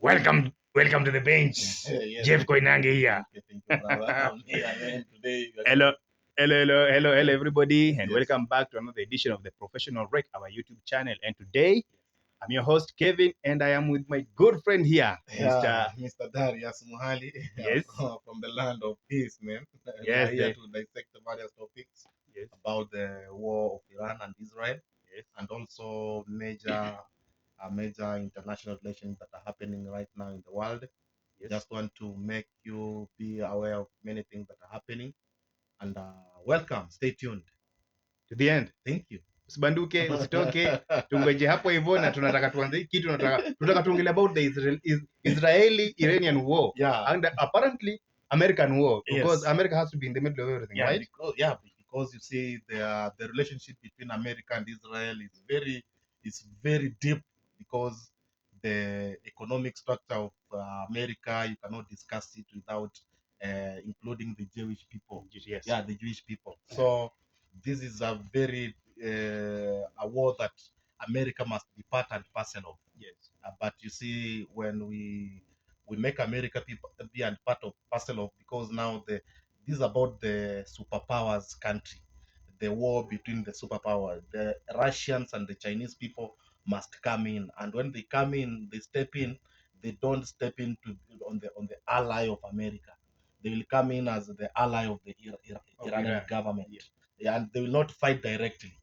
Welcome to the bench. Yes, Jeff Koinange here. thank you, brother. I'm here, man. Today, Hello, hello, everybody, and Yes. welcome back to another edition of the Professional Rec, our YouTube channel. And today, I'm your host Kevin, and I am with my good friend here, Yeah, Mr. Darius Muhali. Yes. From the land of peace, man. We Yes, are here the- to dissect the various topics Yes. about the war of Iran and Israel, Yes. and also major international relations that are happening right now in the world. Yes. Just want to make you be aware of many things that are happening. And welcome. Stay tuned. To the end. Thank you. Usibanduke, usitoke, tungoje hapo hivyo, na tunataka tuanze hii kitu, tunataka tuongele about the Israeli-Iranian war. Yeah. And apparently American war, because Yes. America has to be in the middle of everything, Yeah, right? because you see the relationship between America and Israel is very deep, because the economic structure of America, you cannot discuss it without including the Jewish people. Yes. Yeah, the Jewish people. So this is a very a war that America must be part and parcel of. Yes. But you see, when we make America be and part of parcel of, because now this is about the superpowers country, the war between the superpower. The Russians and the Chinese people must come in, and when they come in, they step in. They don't step into on the ally of America. They will come in as the ally of the Iranian government. Yeah, and they will not fight directly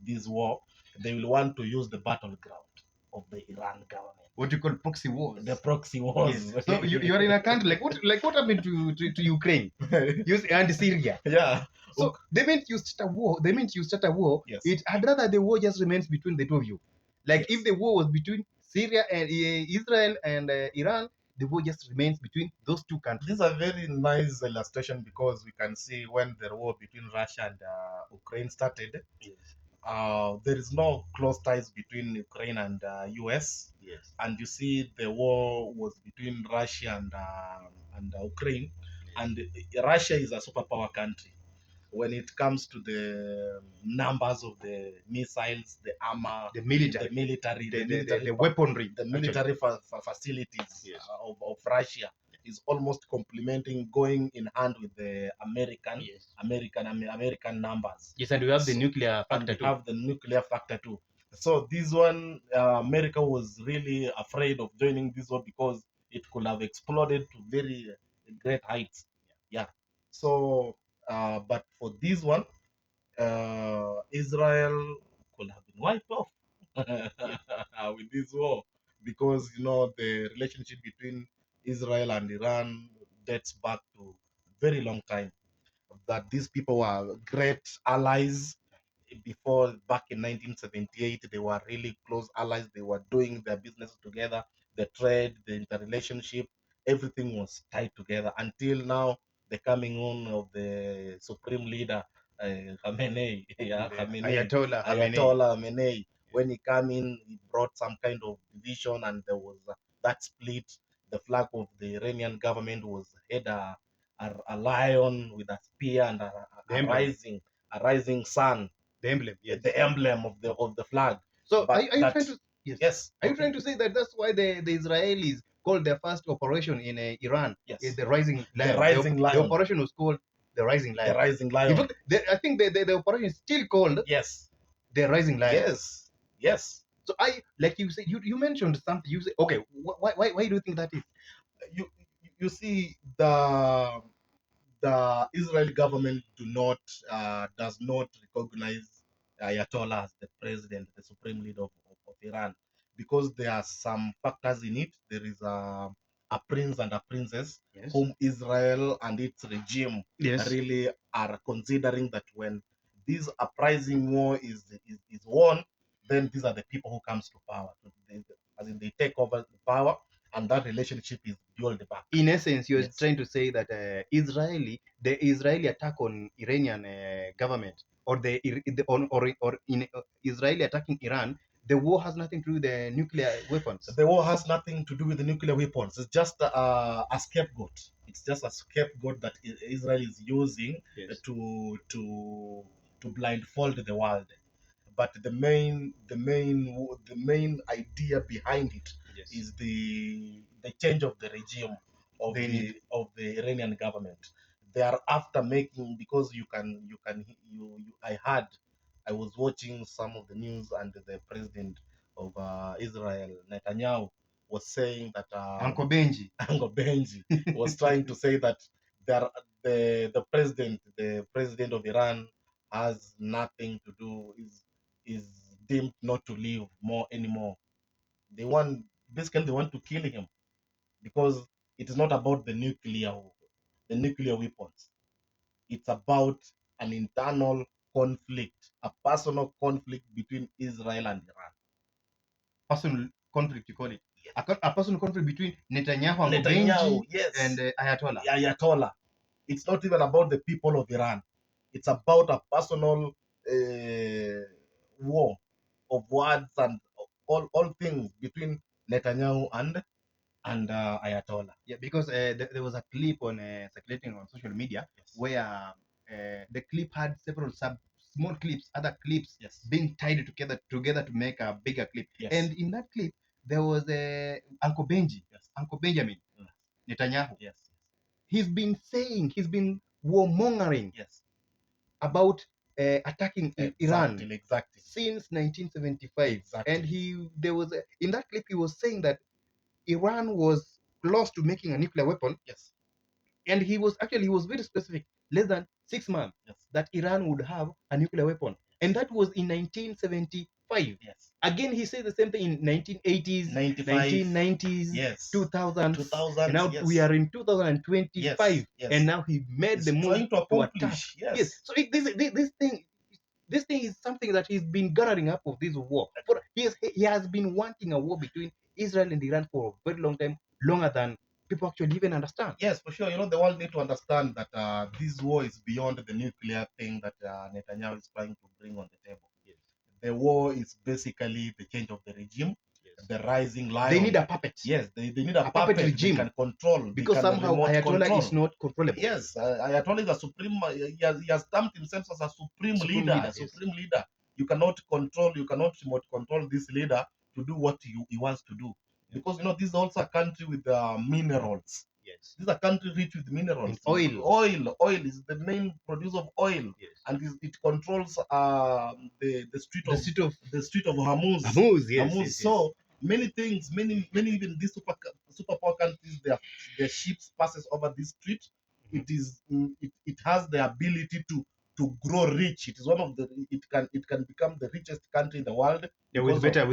this war. They will want to use the battleground of the Iran government. What you call proxy wars. The proxy wars. Yes. So you are in a country like what happened to Ukraine and Syria. Yeah. So they meant you start a war. Yes. I'd rather the war just remains between the two of you. Like Yes. if the war was between Syria and Israel and Iran, the war just remains between those two countries. This is a very nice illustration, because we can see when the war between Russia and Ukraine started. Yes. There is no close ties between Ukraine and US. Yes. And you see the war was between Russia and Ukraine, and Russia is a superpower country. When it comes to the numbers of the missiles, the armor, The military, the weaponry, the military facilities, yes, of Russia is almost complementing, going in hand with the American, yes, American numbers. Yes, and we have the nuclear factor and too. Have the nuclear factor too. So this one, America was really afraid of joining this war, because it could have exploded to very great heights. Yeah. So, but for this one, Israel could have been wiped off with this war, because the relationship between Israel and Iran dates back to very long time. That these people were great allies before. Back in 1978, they were really close allies. They were doing their business together, the trade, the interrelationship, everything was tied together, until now the coming on of the supreme leader, Khamenei. Yeah, Ayatollah Khamenei. When he came in, he brought some kind of division, and there was that split. The flag of the Iranian government was had a lion with a spear and a rising sun, the emblem, yes, the emblem of the flag. So But are you trying to yes? Are you trying to say that that's why the Israelis called their first operation in Iran? Yes. Is the Rising Lion? The Rising Lion. The operation was called the Rising Lion. The Rising Lion. In fact, I think the operation is still called Yes. The Rising Lion. Yes. Yes. So like you said, you mentioned something. You say, okay, why do you think that is? You see, the Israeli government does not recognize Ayatollah as the president, the supreme leader of Iran, because there are some factors in it. There is a prince and a princess, Yes, whom Israel and its regime, yes, really are considering that when this uprising war is won, then these are the people who comes to power. As in, they take over the power, and that relationship is built back. In essence, you're Yes. trying to say that the Israeli attack on Iranian government, or Israeli attacking Iran, the war has nothing to do with the nuclear weapons. The war has nothing to do with the nuclear weapons. It's just a scapegoat. It's just a scapegoat that Israel is using, Yes, to blindfold the world. But the main idea behind it, yes, is the the change of the regime of They need. the Iranian government. They are after making, because I was watching some of the news, and the president of Israel, Netanyahu, was saying that Uncle Benji. Uncle Benji was trying to say that there, the president of Iran has nothing to do, is deemed not to live more anymore. They want Basically they want to kill him, because it is not about the nuclear weapons. It's about an internal conflict, a personal conflict between Israel and Iran. Personal conflict, you call it. A personal conflict between Netanyahu, Uncle Netanyahu, Benji, yes, and Ayatollah. Ayatollah. It's not even about the people of Iran. It's about a personal war of words and all things between Netanyahu and Ayatollah. Yeah, because there was a clip on circulating on social media, Yes. where the clip had several small clips, other clips, Yes. being tied together to make a bigger clip. Yes. And in that clip, there was Uncle Benji, Yes. Uncle Benjamin Netanyahu. Yes. He's been warmongering Yes. about attacking Iran Exactly. since 1975. Exactly. And there was in that clip he was saying that Iran was close to making a nuclear weapon. Yes. And he was very specific, less than 6 months, Yes. that Iran would have a nuclear weapon. And that was in 1975. Yes. Again, he said the same thing in 1980s, 95, 1990s, yes, 2000s. 2000s, And now yes, we are in 2025. yes, yes. And now he made He's the move trying to to attack. accomplish. Yes. Yes. So this thing is something that he's been gathering up of this war. For he has been wanting a war between Israel and Iran for a very long time, longer than people actually even understand. Yes, for sure. You know, the world need to understand that this war is beyond the nuclear thing that Netanyahu is trying to bring on the table. Yes. The war is basically the change of the regime, Yes. the rising lion. They need a puppet. Yes, they need a puppet puppet regime they can control. Because somehow Ayatollah is not controllable. Yes, Ayatollah is a supreme. He has stamped himself as a supreme leader. Yes. Supreme leader. You cannot remote control this leader to do what he wants to do. Yes. Because this is also a country with minerals. Yes. This is a country rich with minerals. And oil. Oil is the main producer of oil. Yes. And it controls the street of Hormuz. Yes. Hormuz. So many things, many even these superpower countries, their ships passes over this street. It has the ability to grow rich. It is one of the it can become the richest country in the world. Yeah, with better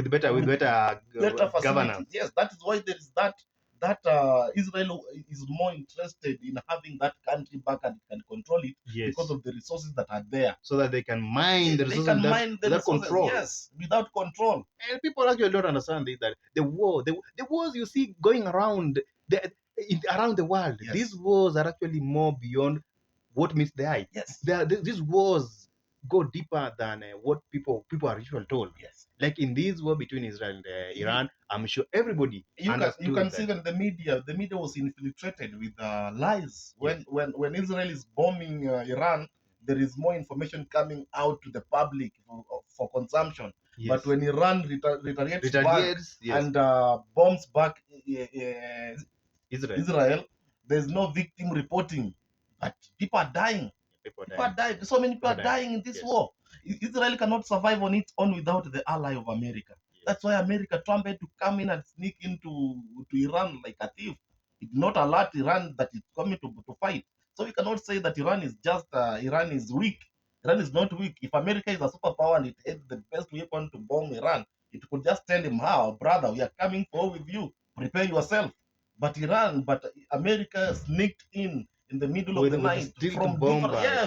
governance. Yes, that is why there is that Israel is more interested in having that country back, and it can control it. Yes. Because of the resources that are there, so that they can mine the resources without control. Yes, without control. And people actually don't understand this, that the wars you see going around around the world, Yes. these wars are actually more beyond what meets the eye. Yes. These wars go deeper than what people are usually told. Yes. Like in this war between Israel and Iran, I'm sure everybody understood you can that. see even the media was infiltrated with lies. When Israel is bombing Iran, there is more information coming out to the public for consumption. Yes. But when Iran retaliates back, yes, and bombs back Israel, there's no victim reporting, but people are dying. People are dying. So many people are dying in this Yes. war. Israel cannot survive on its own without the ally of America. Yes. That's why America tried to come in and sneak into Iran like a thief. It did not alert Iran that it's coming to fight. So we cannot say that Iran is weak. Iran is not weak. If America is a superpower and it had the best weapon to bomb Iran, it could just tell him, "How, brother, we are coming for with you. Prepare yourself." But America sneaked in the middle of the night from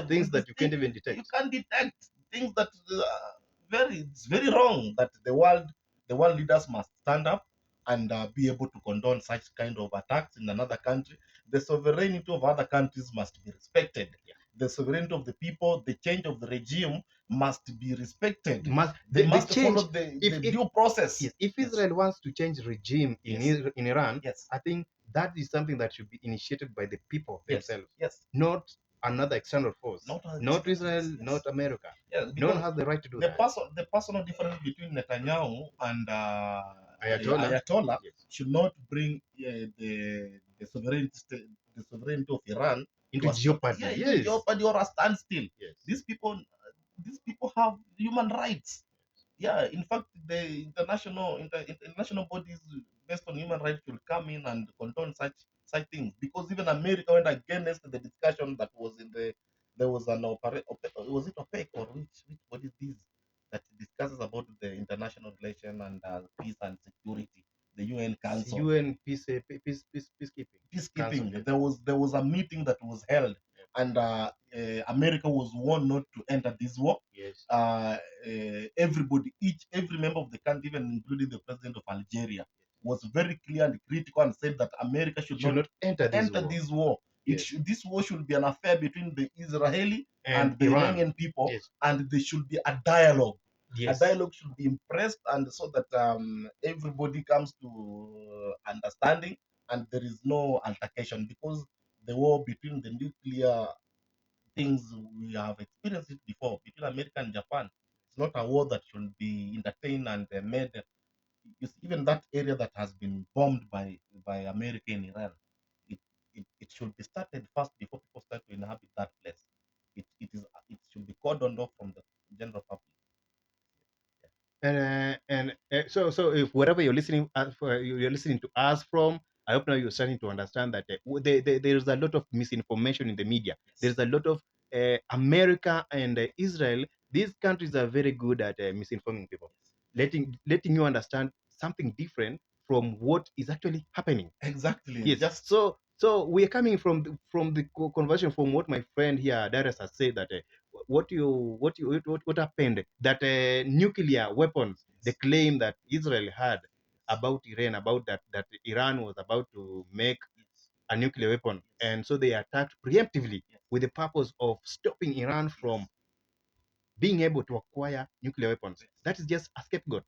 things that you can't even detect. You can't detect things that it's very wrong. That the world leaders must stand up and be able to condone such kind of attacks in another country. The sovereignty of other countries must be respected. Yeah. The sovereignty of the people, the change of the regime must be respected. They must follow the due process. Yes. If Israel wants to change regime in Iran, yes, I think that is something that should be initiated by the people themselves. Yes. Not another external force. Not Israel, yes, not America. Yes, no one has the right to do that. The personal difference between Netanyahu and Ayatollah. Ayatollah Yes. should not bring the sovereignty of Iran Into to jeopardy. yeah, into Yes. jeopardy or a standstill. Yes. These people have human rights. Yeah, in fact, the international bodies based on human rights should come in and condone such things, because even America went against the discussion that was in the there was an was it OPEC or which body is this that discusses about the international relation and peace and security, the UN Council. UN peacekeeping. Council, Peacekeeping. yes. There was a meeting that was held, and America was warned not to enter this war. Yes. Every member of the country, even including the president of Algeria, was very clear and critical and said that America should Should not not enter this enter war. this war. Yes. This war should be an affair between the Israeli And and the Iran. Iranian people, Yes. and there should be a dialogue. Yes. A dialogue should be impressed, and so that everybody comes to understanding, and there is no altercation, because the war between the nuclear things, we have experienced it before between America and Japan. It's not a war that should be entertained and made. Even that area that has been bombed by America in Iran, it should be started first before people start to inhabit that place. It should be cordoned off from the general public. So if wherever you're listening, you're listening to us from, I hope now you're starting to understand that there is a lot of misinformation in the media. Yes. There's a lot of America and Israel. These countries are very good at misinforming people, letting you understand something different from what is actually happening. Exactly. Yes. Just So we are coming from the conversion from what my friend here, Darius, has said, that what happened, that nuclear weapons, the claim that Israel had about Iran, about that Iran was about to make a nuclear weapon, and so they attacked preemptively with the purpose of stopping Iran from being able to acquire nuclear weapons. That is just a scapegoat.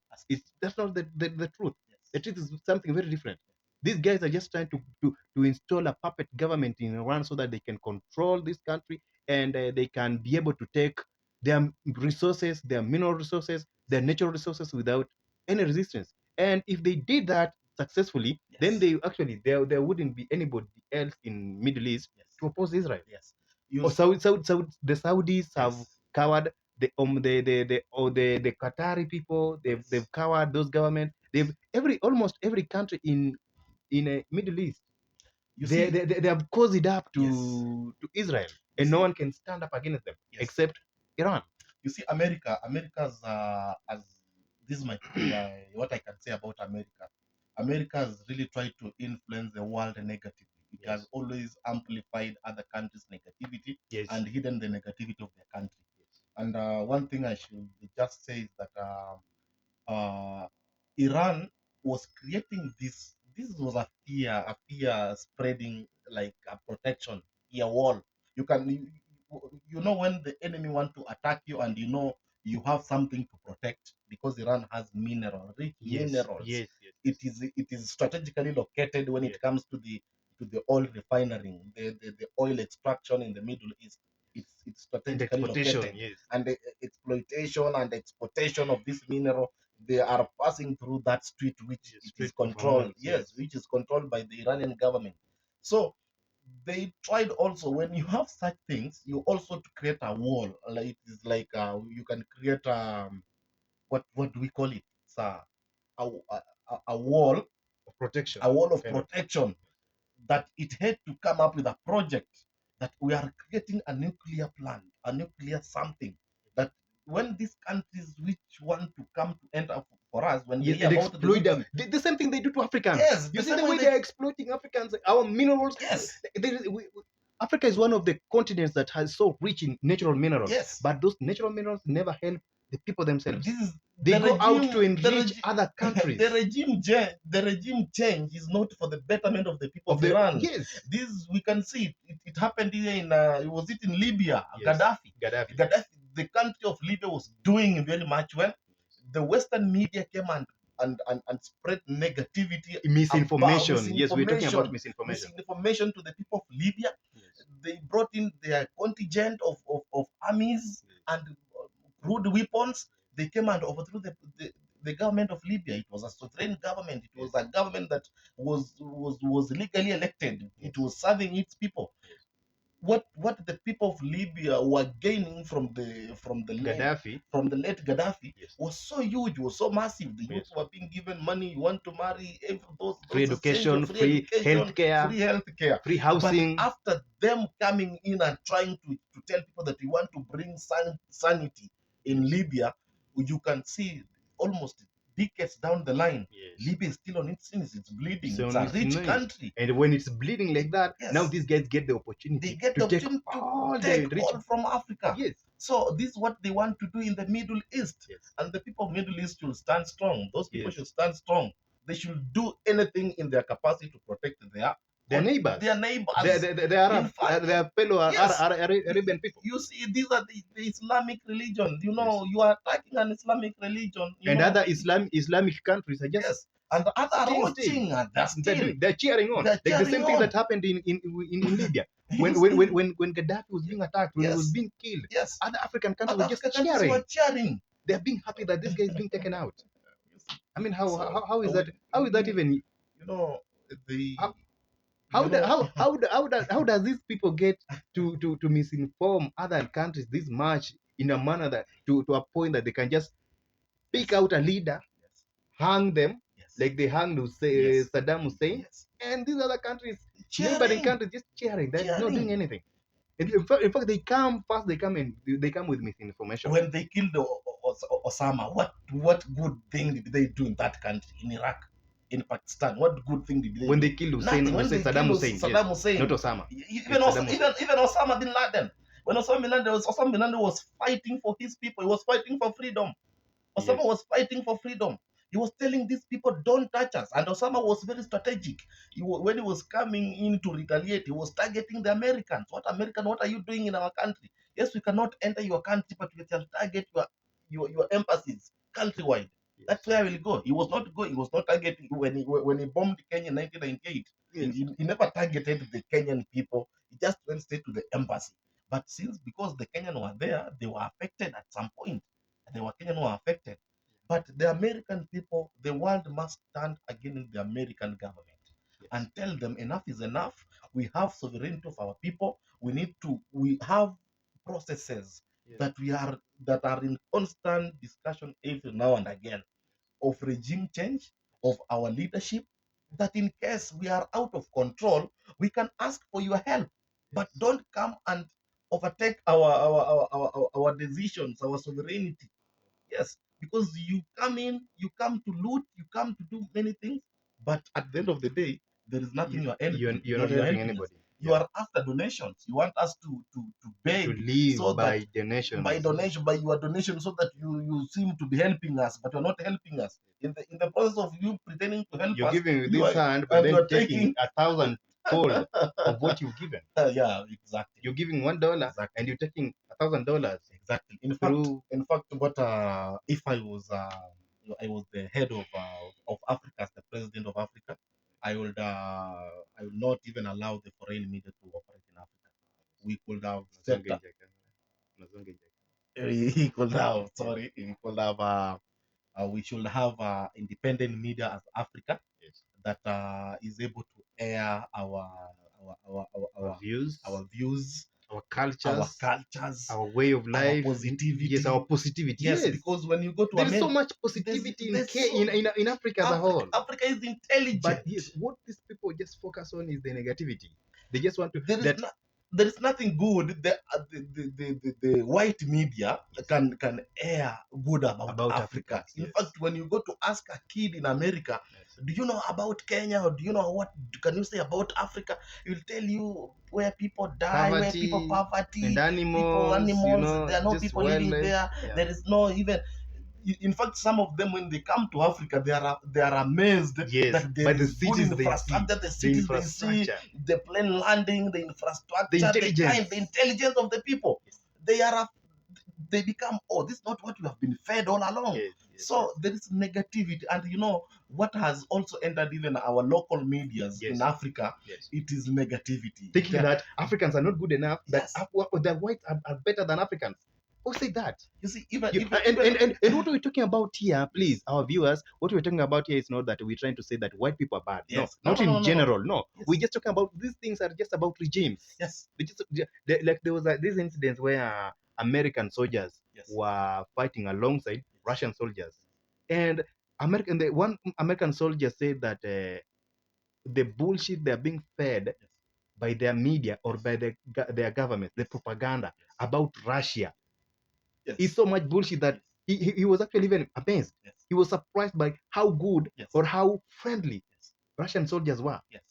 That's not the truth. The truth is something very different. These guys are just trying to install a puppet government in Iran so that they can control this country, and they can be able to take their resources, their mineral resources, their natural resources without any resistance. And if they did that successfully, then they actually there wouldn't be anybody else in Middle East to oppose Israel. yes. Or the Saudis have covered the Qatari people. They've covered those governments. They've almost every country in a Middle East. They have caused it up to Israel, and no one can stand up against them except Iran. You see, America's as this is my what I can say about America. America has really tried to influence the world negatively. It has always amplified other countries' negativity and hidden the negativity of their country. And one thing I should just say is that Iran was creating this. This was a fear spreading, like a protection, a wall. You can, you know, when the enemy want to attack you, and you know you have something to protect, because Iran has rich minerals. It is strategically located when it comes to the oil refinery, the oil extraction in the Middle East. It's strategically located, and the exploitation and exportation of this mineral, they are passing through that street, which is controlled, which is controlled by the Iranian government. So they tried also, when you have such things, you also to create a wall. Like, it is like you can create what do we call it? It's a wall Of protection. a wall of protection, that it had to come up with a project that we are creating a nuclear plant, a nuclear something, that when these countries which want to come to enter for us, when they hear about exploit them. The same thing they do to Africans. Yes, You the see same the way way they- they are exploiting Africans, our minerals. Yes. Africa is one of the continents that has so rich in natural minerals. Yes. But those natural minerals never help the people themselves. This is They the go out regime- to enrich other countries. the regime change is not for the betterment of the people of Iran. Yes. This we can see it happened here in was it in Libya? Yes. Gaddafi. Gaddafi. The country of Libya was doing very much well. The Western media came and spread negativity, Misinformation. about Yes, we're talking about misinformation. misinformation to the people of Libya. They brought in their contingent of armies and crude weapons. They came and overthrew the the government of Libya. It was a sovereign government. It was a government that was legally elected. It was serving its people. What the people of Libya were gaining Gaddafi. from the late Gaddafi Yes. was so huge, was so massive. The youth Yes. were being given money. You want to marry, Free education, essential, free healthcare, free healthcare. free But housing. after them coming in and trying to tell people that we want to bring sanity in Libya, you can see almost decades down the line, Yes. Libya is still on its knees. It's bleeding. So It's a on its rich knees. country. And when it's bleeding like that, Yes. now these guys get the opportunity They get to the take opportunity all to the take rich. all from Africa. Yes. So this is what they want to do in the Middle East. Yes. And the people of Middle East should stand strong. Those people Yes. should stand strong. They should do anything in their capacity to protect Their neighbors. Their neighbors. The Arab, In fact, their fellow yes. Arabian people. You see, these are the Islamic religion. You know, you are attacking an Islamic religion. And know. other Islamic countries are just Yes. And the other are Still. watching and they're cheering on. They're Like the cheering same thing on. that happened in Libya. When Gaddafi was being attacked, when he was Yes. being killed, Yes. other African countries Other were just African countries were cheering. They're being happy that this guy is being taken out. I mean, how is So, that? How is that even? You know, the How you do- know, how does these people get to misinform other countries this much in a manner that to a point that they can just pick out a leader, Yes. hang them Yes. like they hanged Yes. Saddam Hussein, Yes. and these other countries, neighboring Cheering. countries, just cheering. They're not doing Cheering. anything. And in fact, they come first. They come with misinformation. When they killed Osama, what good thing did they do in that country, in Iraq, in Pakistan? What good thing did they When do? they killed Nothing. When they Saddam killed Hussein, Saddam Hussein, not Osama. even Saddam Hussein. even Osama bin Laden. When Osama bin Laden was fighting for his people, he was fighting for freedom. Osama was fighting for freedom. He was telling these people, don't touch us. And Osama was very strategic. When he was coming in to retaliate, he was targeting the Americans. What are you doing in our country? Yes, we cannot enter your country, but we can target your embassies countrywide. That's where I will go. He was not going. He was not targeting when he bombed Kenya in 1998. Yes. He never targeted the Kenyan people. He just went straight to the embassy. But because the Kenyan were there, they were affected at some point. The Kenyan were affected. But the American people, the world must stand against the American government and tell them enough is enough. We have sovereignty of our people. We have processes that are in constant discussion every now and again of regime change, of our leadership, that in case we are out of control, we can ask for your help. But don't come and overtake our decisions, our sovereignty. Yes, because you come to loot, you come to do many things, but at the end of the day, there is nothing you are helping. You're not helping us. anybody. You are after donations. You want us to beg To live so by that donations. by your donation, so that you seem to be helping us, but you're not helping us. In the process of you pretending to help You're us, giving you this are- hand, but and then you're taking 1,000-fold of what you've given. yeah, exactly. You're giving $1, Exactly. and you're taking $1,000. Exactly. In fact, what if I was the head of Africa, as the president of Africa, I would not even allow the foreign media to operate in Africa. We could have set up. He could have. Sorry, he could have. We should have independent media as Africa that is able to air our views, our cultures, cultures, our way of life, positivity. Yes, our positivity. Yes, because when you go to there's America, so much positivity there's in Africa as a whole. Africa is intelligent. But yes, what these people just focus on is the negativity. They just want to. There is nothing good. The white media can air good about Africa. In fact, when you go to ask a kid in America, do you know about Kenya, or do you know what can you say about Africa? He'll tell you where people die, where people poverty, and animals. There are no people living there. Yeah. There is no even. In fact, some of them, when they come to Africa, they are amazed that there is good infrastructure, the cities they see, the plane landing, the infrastructure, the intelligence of the people. They become, this is not what we have been fed all along. So there is negativity, and what has also entered even our local medias in Africa, it is negativity. Thinking that Africans are not good enough, that the whites are better than Africans. Who said that? You see, even You, even and, even and, and, and what we're talking about here, please, our viewers, what we're talking about here is not that we're trying to say that white people are bad. No, yes, not in no. general. No, Yes, we're just talking about these things are just about regimes. yes, Like there was this incident where American soldiers yes, were fighting alongside yes, Russian soldiers, and the one American soldier said that the bullshit they're being fed yes, by their media or yes, by their government, the yes, propaganda yes, about Russia yes, is so much bullshit that yes, he was actually even amazed. yes, He was surprised by how good yes, or how friendly yes, Russian soldiers were. yes,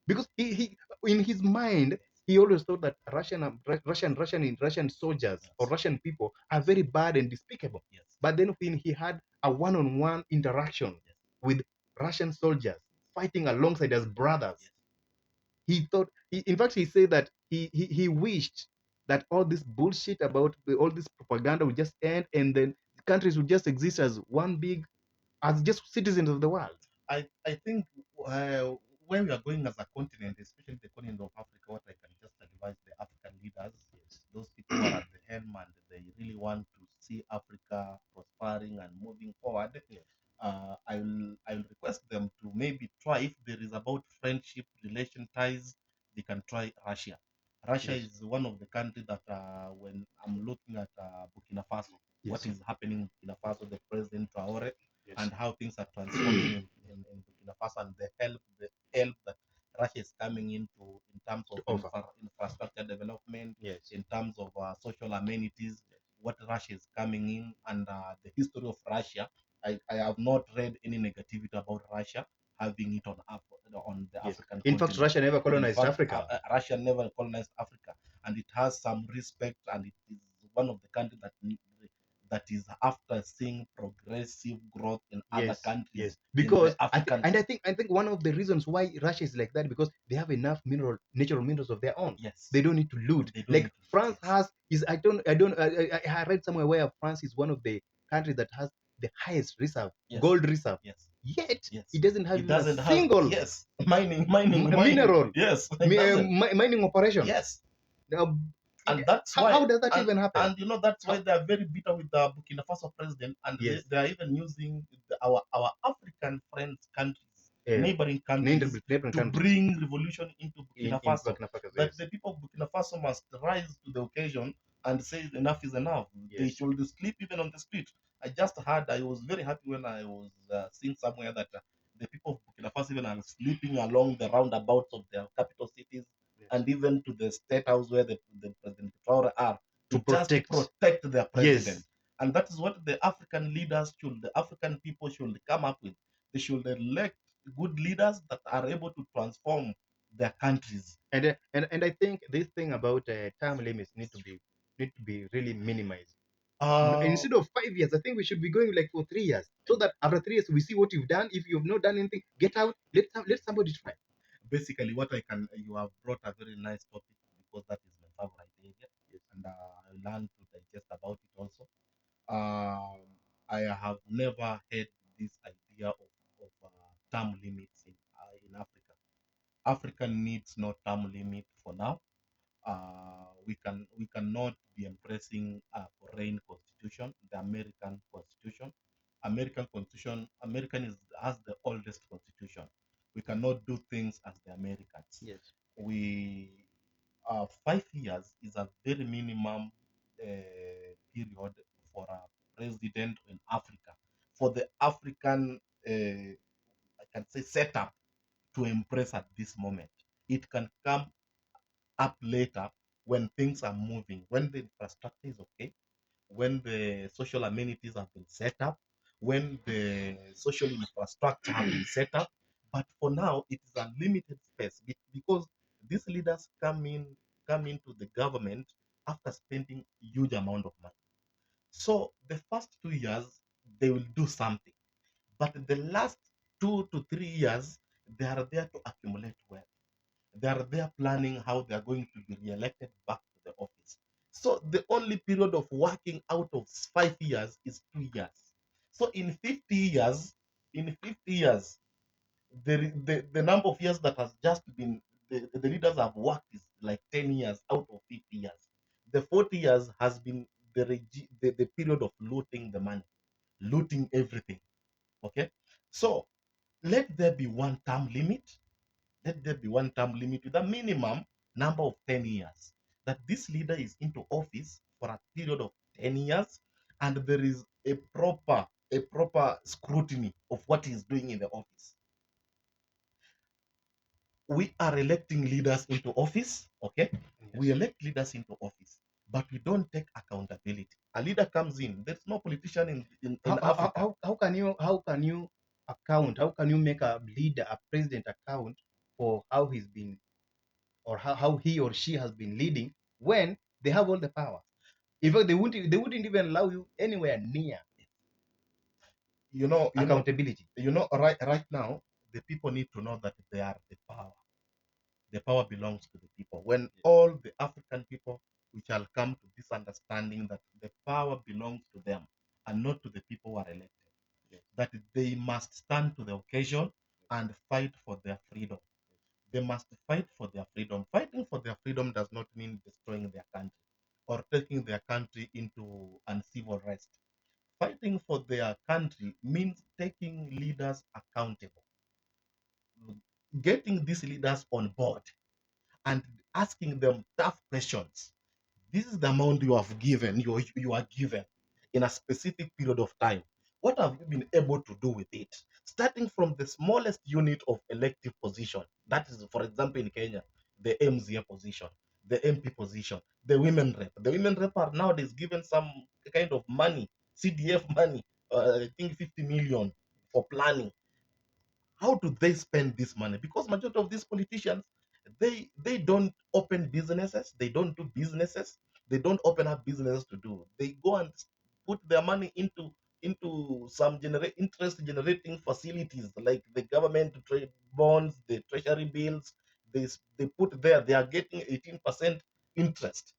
Because he in his mind, he always thought that Russian soldiers or yes, Russian people are very bad and despicable. yes, But then when he had a one-on-one interaction yes, with Russian soldiers fighting alongside as brothers, yes, he thought in fact he said that he wished that all this bullshit about all this propaganda would just end and then countries would just exist as one big as just citizens of the world. I think uh, where we are going as a continent, especially the continent of Africa, what I can just advise the African leaders, Yes. those people who are at the helm and they really want to see Africa prospering and moving forward, Yes. I'll request them to maybe try, if there is about friendship, relation ties, they can try Russia. Russia Yes. is one of the countries that when I'm looking at Burkina Faso, what Yes. is happening in Burkina Faso, the President Traore, Yes. and how things are transforming in Burkina Faso and the help that Russia is coming into in terms of To offer. infrastructure development, Yes. in terms of social amenities, what Russia is coming in, and the history of Russia. I have not read any negativity about Russia having it on the Yes. African In fact, continent. Russia never In colonized fact, Africa. Russia never colonized Africa, and it has some respect, and it is one of the countries that is after seeing progressive growth in other Yes, countries yes. in Because the African. I think one of the reasons why Russia is like that because they have enough natural minerals of their own. Yes, They don't need to loot. they don't Like need to. France Yes, has is I read somewhere where France is one of the countries that has the highest reserve, yes, gold reserve. yes, Yet yes. it doesn't have It even a doesn't have. single Yes, mining. mineral Yes, it doesn't. mining operations. Yes, Now, and that's how why. does that and even happen? and that's why How? they are very bitter with the Burkina Faso president, and Yes, they are even using our African friends countries, uh, neighboring countries, neighboring to countries bring revolution into Burkina in Faso. Burkina Faso. That Yes, the people of Burkina Faso must rise to the occasion and say enough is enough. They yes, should sleep even on the street. I was very happy when I was seeing somewhere that the people of Burkina Faso even are sleeping along the roundabouts of their capital cities, yes. and even to the state house where the President Traore are, To to just protect. protect their president. Yes, And that is what the African leaders the African people should come up with. They should elect good leaders that are able to transform their countries. and I think this thing about term limits need to be really minimized. Uh, Instead of 5 years, I think we should be going like for 3 years, so that after 3 years we see what you've done. If you've not done anything, get out. Let somebody try. Basically, you have brought a very nice topic, because that is my favorite area, Yes. and I learned to digest about it also. Um, I have never heard this idea of term limits in Africa. Africa needs no term limit for now. We cannot be embracing a foreign constitution, the American constitution. American has the oldest constitution. We cannot do things as the Americans. Yes. We 5 years is a very minimum period for a president in Africa. For the African, I can say, setup to embrace at this moment. It can come up later when things are moving, when the infrastructure is okay, when the social amenities have been set up, when the social infrastructure have been set up. But for now, it is a limited space because these leaders come into the government after spending huge amount of money. So the first 2 years they will do something, but the last 2 to 3 years they are there to accumulate wealth. They are there planning how they are going to be re-elected back to the office. So the only period of working out of 5 years is 2 years. So in 50 years, the number of years that has just been the leaders have worked is like 10 years out of 50 years. The 40 years has been the period of looting the money, looting everything. Okay, so let there be one term limit. Let there be one term limit with a minimum number of 10 years. That this leader is into office for a period of 10 years, and there is a proper scrutiny of what he's doing in the office. We are electing leaders into office, okay? Yes. We elect leaders into office, but we don't take accountability. A leader comes in, there's no politician in Africa. How can you account? How can you make a leader, a president account for how he's been, or how he or she has been leading when they have all the power? In fact, they wouldn't even allow you anywhere near You know, accountability. right now, the people need to know that they are the power. The power belongs to the people. When all the African people, we shall come to this understanding that the power belongs to them and not to the people who are elected. Yes. That they must stand to the occasion and fight for their freedom. They must fight for their freedom. Fighting for their freedom does not mean destroying their country or taking their country into uncivil rest. Fighting for their country means taking leaders accountable, getting these leaders on board and asking them tough questions. This is the amount you have given, you are given in a specific period of time. What have you been able to do with it? Starting from the smallest unit of elective position, that is, for example, in Kenya, the MCA position, the MP position, the women rep. The women rep are nowadays given some kind of money, CDF money, I think 50 million for planning. How do they spend this money? Because majority of these politicians, they don't open businesses, they don't do businesses, they don't open up businesses to do. They go and put their money into some interest generating facilities like the government trade bonds, the treasury bills. They put there, they are getting 18% interest.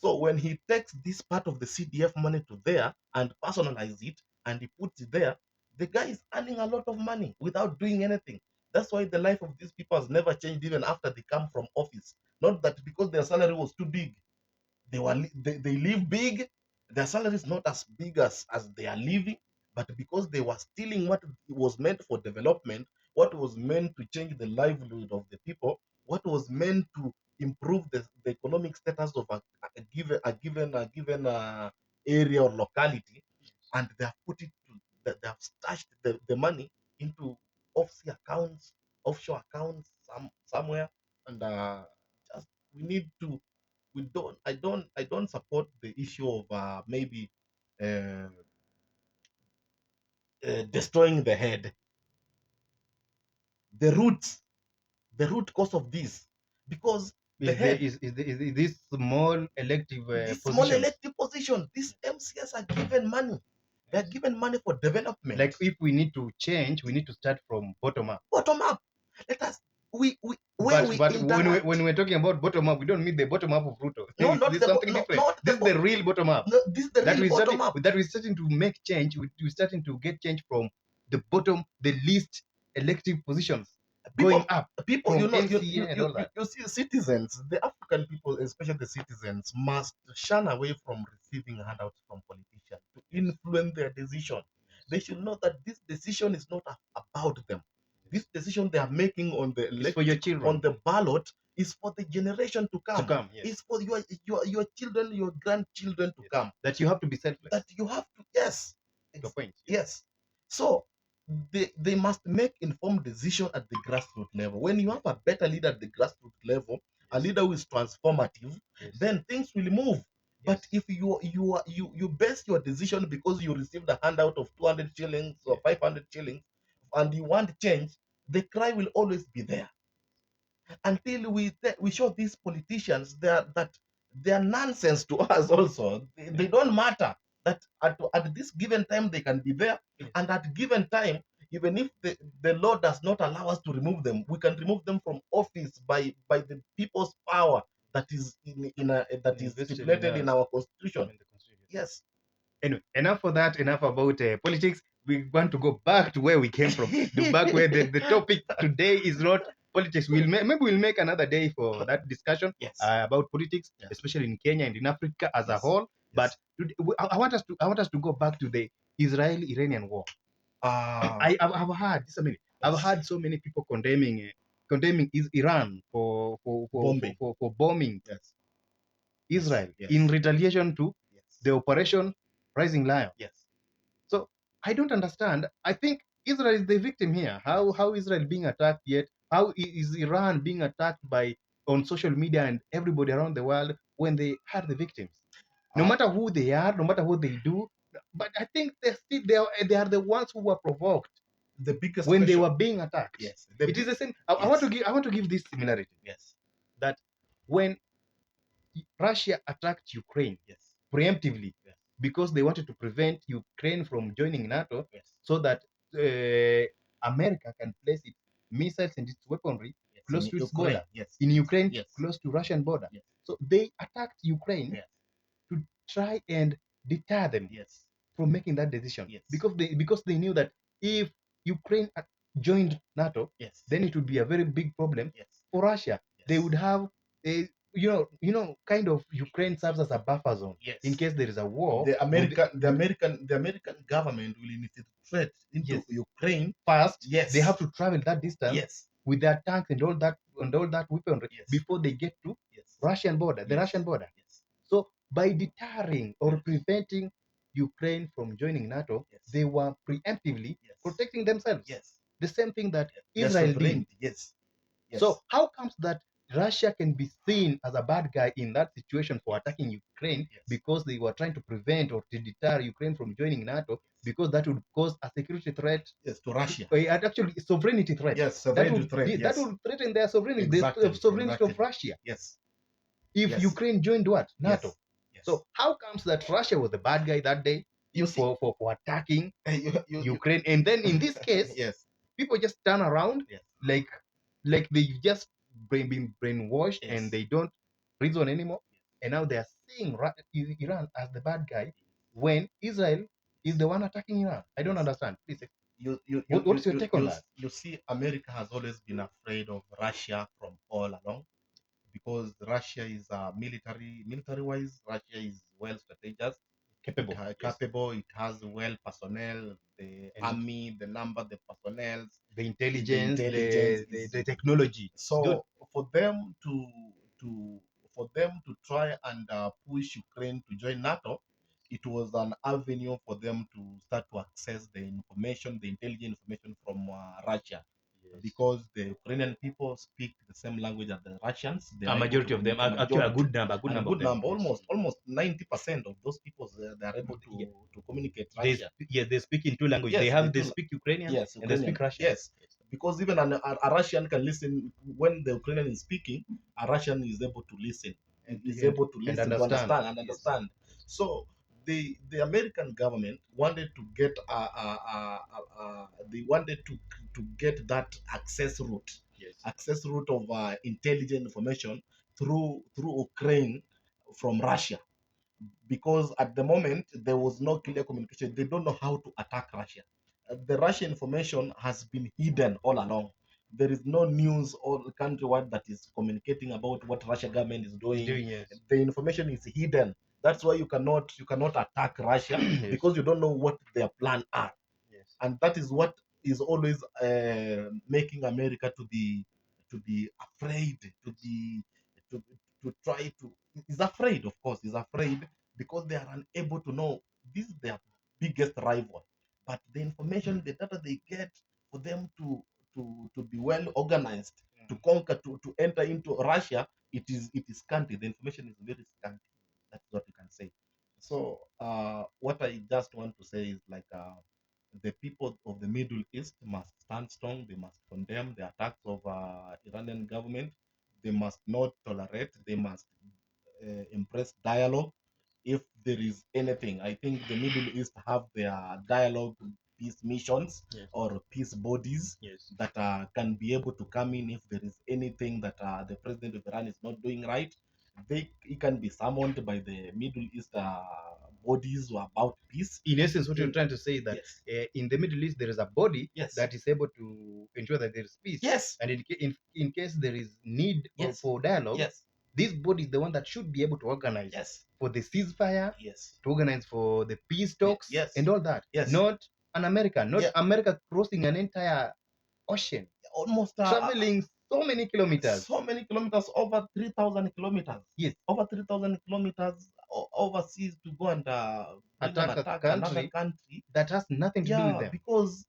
So when he takes this part of the CDF money to there and personalize it and he puts it there, the guy is earning a lot of money without doing anything. That's why the life of these people has never changed even after they come from office. Not that because their salary was too big. They live big. Their salary is not as big as they are living, but because they were stealing what was meant for development, what was meant to change the livelihood of the people, what was meant to improve the economic status of a given area or locality, and they have put it to, they have stashed the money into offshore accounts somewhere, and just we need to we don't I don't support the issue of maybe uh, destroying the head, the roots, the root cause of this, because the Is there head, is this small elective this small positions? elective position, these MCS are given money. They're given money for development. Like if we need to change, we need to start from bottom up. Bottom up. Let us we where But we but interact. when we're talking about bottom up, we don't mean the bottom up of Ruto. No, This not is the something no, different. not This the is the real bottom up. no, this is the That real we bottom starting up. that we're starting to make change. We're starting to get change from the bottom, the least elective positions, going People, up people, from you know, MCA and all that. you see, citizens, the African people, especially the citizens, must shun away from receiving handouts from politicians to influence their decision. They should know that this decision is not about them. This decision they are making on the It's for your children on the ballot is for the generation to to come. come. Yes. It's for your children, your grandchildren to Yes. come. That you have to be selfless. That you have to, yes, Your point. yes. So they must make informed decision at the grassroots level. When you have a better leader at the grassroots level, a Yes. leader who is transformative, Yes. then things will move. But Yes. if you base your decision because you received a handout of 200 shillings or Yes. 500 shillings and you want change, the cry will always be there until we show these politicians that they are nonsense to us also. They don't matter. That at this given time they can be there, Yes. and at given time, even if the law does not allow us to remove them, we can remove them from office by the people's power that is that is Invested in stipulated in us. our constitution. In the Constitution. Yes. Anyway, enough for that. Enough about politics. We want to go back to where we came from. The back where the topic today is not politics. Maybe we'll make another day for that discussion Yes. about politics, Yes. especially in Kenya and in Africa as a Yes. whole. But I want us to go back to the Israeli-Iranian war. I've heard just a minute. I've heard so many people condemning Iran for bombing Yes. Israel Yes. in retaliation to Yes. the Operation Rising Lion. Yes. So I don't understand. I think Israel is the victim here. How Israel being attacked yet? How is Iran being attacked by on social media and everybody around the world when they are the victims? No matter who they are, no matter what they do, but I think they are the ones who were provoked The biggest when they question- were being attacked. Yes. It is the same. I want to give this similarity. Yes. That when Russia attacked Ukraine Yes. preemptively Yes. because they wanted to prevent Ukraine from joining NATO, Yes. so that America can place its missiles and its weaponry Yes. close In to its Ukraine. border. Yes. In Ukraine, Yes. close to Russian border. Yes. So they attacked Ukraine Yes. to try and deter them Yes. from making that decision. Yes. Because they knew that if Ukraine joined NATO, Yes. then it would be a very big problem Yes. for Russia. Yes. They would have a kind of Ukraine serves as a buffer zone Yes. in case there is a war. The American government will infiltrate into Yes. Ukraine First, Yes. they have to travel that distance Yes. with their tanks and all that weaponry Yes. before they get to Yes. Russian border, the Yes. Russian border. Yes. So by deterring or Yes. preventing Ukraine from joining NATO, Yes. they were preemptively Yes. protecting themselves. Yes. The same thing that Yes. Israel did. Sovereignty. Yes. Yes. So how comes that Russia can be seen as a bad guy in that situation for attacking Ukraine Yes. because they were trying to prevent or to deter Ukraine from joining NATO because that would cause a security threat, Yes, to Russia. and actually sovereignty threat. Yes, That sovereignty would, threat. that Yes. would threaten their sovereignty, Exactly, the sovereignty exactly. of Russia Yes. if Yes. Ukraine joined what? NATO. Yes. Yes. So how comes that Russia was the bad guy that day you see, for attacking you, Ukraine? And then in this case, yes. people just turn around Yes. like they've just been brainwashed Yes. and they don't reason anymore. And now they are seeing Iran as the bad guy when Israel is the one attacking Iran. I don't Yes. understand. Please, What is your take on that? You see, America has always been afraid of Russia from all along because Russia is military wise. Russia is well strategized, Capable. Yes. Yes. Capable. It has well personnel, the And army, the number, the personnel, the intelligence, is the technology. It's good. so for them to try and push Ukraine to join NATO, it was an avenue for them to start to access the information, the intelligent information from Russia, Yes. because the Ukrainian people speak the same language as the Russians. They A are able majority to of them, communicate- actually a majority, good number, and of them. Yes. almost 90% of those people they are able to Yeah. to communicate They Russia. they speak in two languages. Yes, they they do. speak Ukrainian Yes, and they speak Ukrainian. Russian. Yes, because even a Russian can listen when the Ukrainian is speaking. A Russian is able to listen and is able to listen, to understand and Yes. understand. So the American government wanted to get they wanted to get that Yes. access route of intelligent information through Ukraine from Russia, because at the moment there was no clear communication. They don't know how to attack Russia. The Russian information has been hidden all along. There is no news or countrywide that is communicating about what Russia government is doing. Yes. The information is hidden. That's why you cannot attack Russia Yes. because you don't know what their plan are, Yes. and that is what is always making America to be afraid, to to try to is afraid. Of course, is afraid because they are unable to know this is their biggest rival. But the information, the data they get for them to be well organized, to conquer, to enter into Russia, it is scanty. The information is very scanty. That's what you can say. So what I just want to say is like the people of the Middle East must stand strong. They must condemn the attacks of Iranian government. They must not tolerate. They must embrace dialogue. If there is anything, I think the Middle East have their dialogue peace missions, Yes. or peace bodies, Yes. that can be able to come in if there is anything that the president of Iran is not doing right. He can be summoned by the Middle East bodies who are about peace. In essence, what you're trying to say is that Yes. in the Middle East there is a body Yes. that is able to ensure that there is peace. Yes. And in case there is need Yes. for dialogue, Yes. this body is the one that should be able to organize Yes. for the ceasefire, Yes. to organize for the peace talks, Yes. and all that. Yes. Not an America, not Yeah. America crossing an entire ocean, Almost traveling so many kilometers. so many kilometers, over 3,000 kilometers. Yes. Over 3,000 kilometers overseas to go and bring an Attack a another country country. that has nothing to do with Yeah, them. because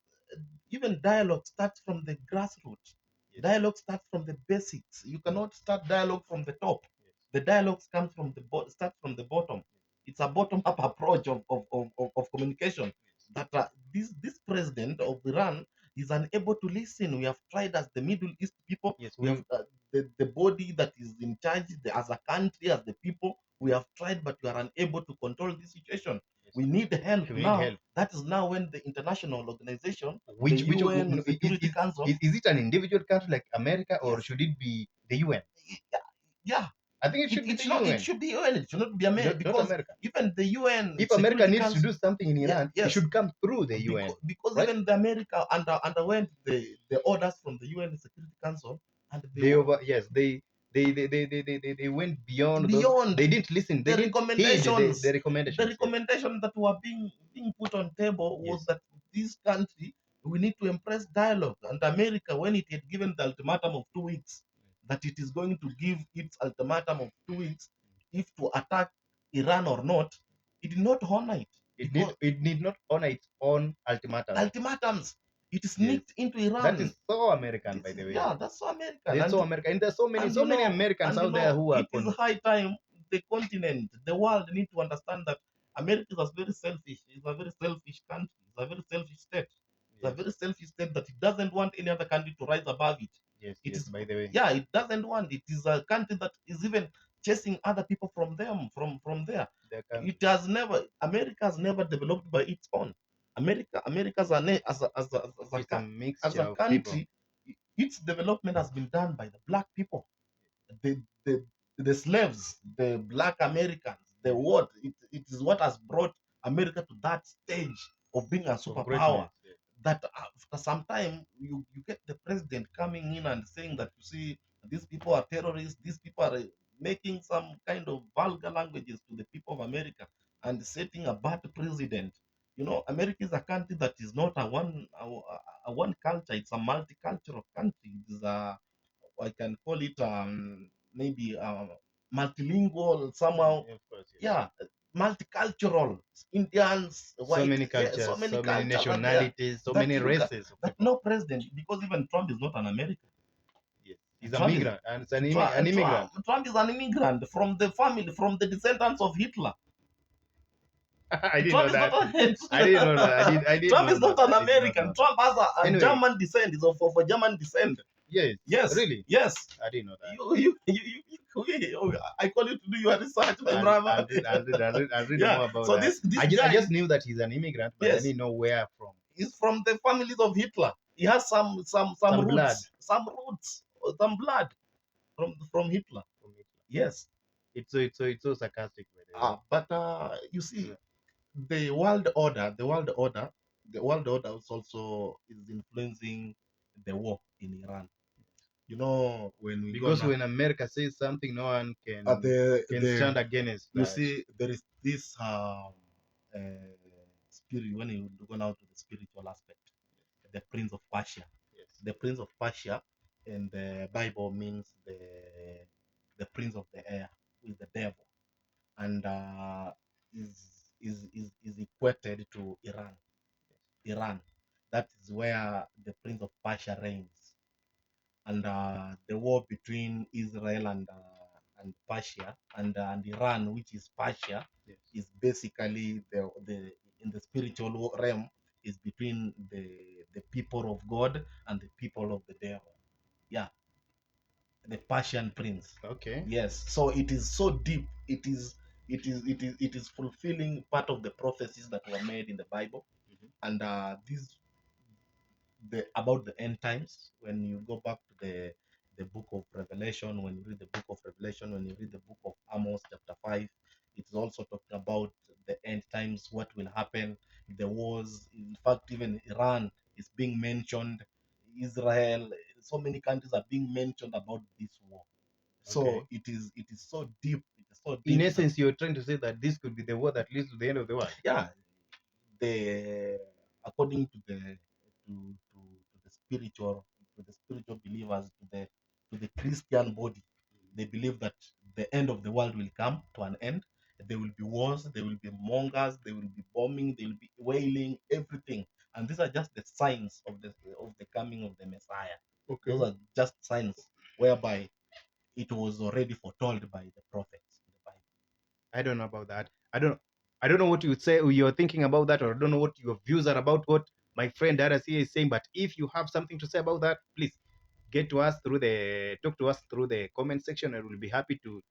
even dialogue starts from the grassroots. Yes. Dialogue starts from the basics. You cannot start dialogue from the top. Yes. The dialogue comes from the start from the bottom. It's a bottom-up approach of communication. That this president of Iran is unable to listen. We have tried as the Middle East people. Yes, We have the body that is in charge, as a country, as the people. We have tried, but we are unable to control this situation. Yes. We need help We need now. help. That is now when the international organization, Which the UN no, Security Council, is it an individual country like America, or Yes. should it be the UN? yeah, I think it should be it's the not. UN. It should be UN. It should not be America, Not because America. even the UN. If America Security needs to Council, do something in Iran, yes. it should come through the UN. because right? even the America underwent the orders from the UN Security Council, and They went beyond. Beyond they didn't listen. They the didn't heed recommendations. the recommendations. The recommendation that were being put on table was Yes. that this country, we need to embrace dialogue. And America, when it had given the ultimatum of 2 weeks, that it is going to give its ultimatum of 2 weeks, if to attack Iran or not, it did not honor it. It need not honor its own ultimatum. Ultimatums. It Yes. sneaked into Iran. That is so American, by the way. Yeah, that's so American. That's so American. And there's so many Americans out there who are. It is high time the continent, the world, need to understand that America is a very selfish. It's a very selfish country. It's a very selfish state. It's a very selfish state that it doesn't want any other country to rise above it. Yes, It yes, is, by the way. yeah, it doesn't want. It is a country that is even chasing other people from them, from there. It has never. America has never developed by its own. America's as a mixture of country, its development has been done by the black people, the the, the slaves, the black Americans. The what it is what has brought America to that stage of being a superpower. That after some time you get the president coming in and saying that, you see, these people are terrorists, these people are making some kind of vulgar languages to the people of America and setting a bad precedent. You know, America is a country that is not a one culture, it's a multicultural country. It is a, I can call it maybe multilingual somehow. Of course, yes. Yeah, multicultural. Indians, white, so many cultures, so many, nationalities, so many races. But no president, because even Trump is not an American. Yes. He's a migrant, and it's an immigrant. Trump is an immigrant from the family, from the descendants of Hitler. I didn't know that. I didn't know that. I didn't Trump know is not that. an American. Trump has a Anyway. German descent. He's of a German descent. Yes. Yes. Really? Yes. I didn't know that. I call you to do your research, my brother. I'll read Yeah. more about So that. this I guy, just knew that he's an immigrant, but I Yes. didn't know where from. he's from the families of Hitler. He has some roots, blood. some roots, some blood from Hitler. Yes. It's so sarcastic, by the way. But you see, the world order is also is influencing the war in Iran. You know, when we Because go now, when America says something, no one can the stand against you that. see, there is this spirit, when you go now to the spiritual aspect, the Prince of Persia. Yes. The Prince of Persia in the Bible means the Prince of the air, who is the devil, and is equated to Iran. Iran, that is where the Prince of Persia reigns, and the war between Israel and Persia and Iran, which is Persia, Yes. is basically the in the spiritual realm is between the people of God and the people of the devil. Yeah, the Persian prince. Okay. Yes, so it is so deep. It is fulfilling part of the prophecies that were made in the Bible, and this the about the end times. When you go back to the book of Revelation, when you read the book of Revelation, when you read the book of Amos chapter 5, it's also talking about the end times, what will happen, the wars. In fact, even Iran is being mentioned, Israel, so many countries are being mentioned about this war. So Okay. it is so deep. It is so In deep. essence, you're trying to say that this could be the war that leads to the end of the world. Yeah, the according to the spiritual believers, to the Christian body, they believe that the end of the world will come to an end. There will be wars, there will be mongers, there will be bombing, there will be wailing, everything. And these are just the signs of the coming of the Messiah. Okay. Those are just signs whereby it was already foretold by the prophets in the Bible. I don't know about that. I don't know what you would say or you're thinking about that, or I don't know what your views are about what my friend Darasi is saying. But if you have something to say about that, please talk to us through the comment section, and we'll be happy to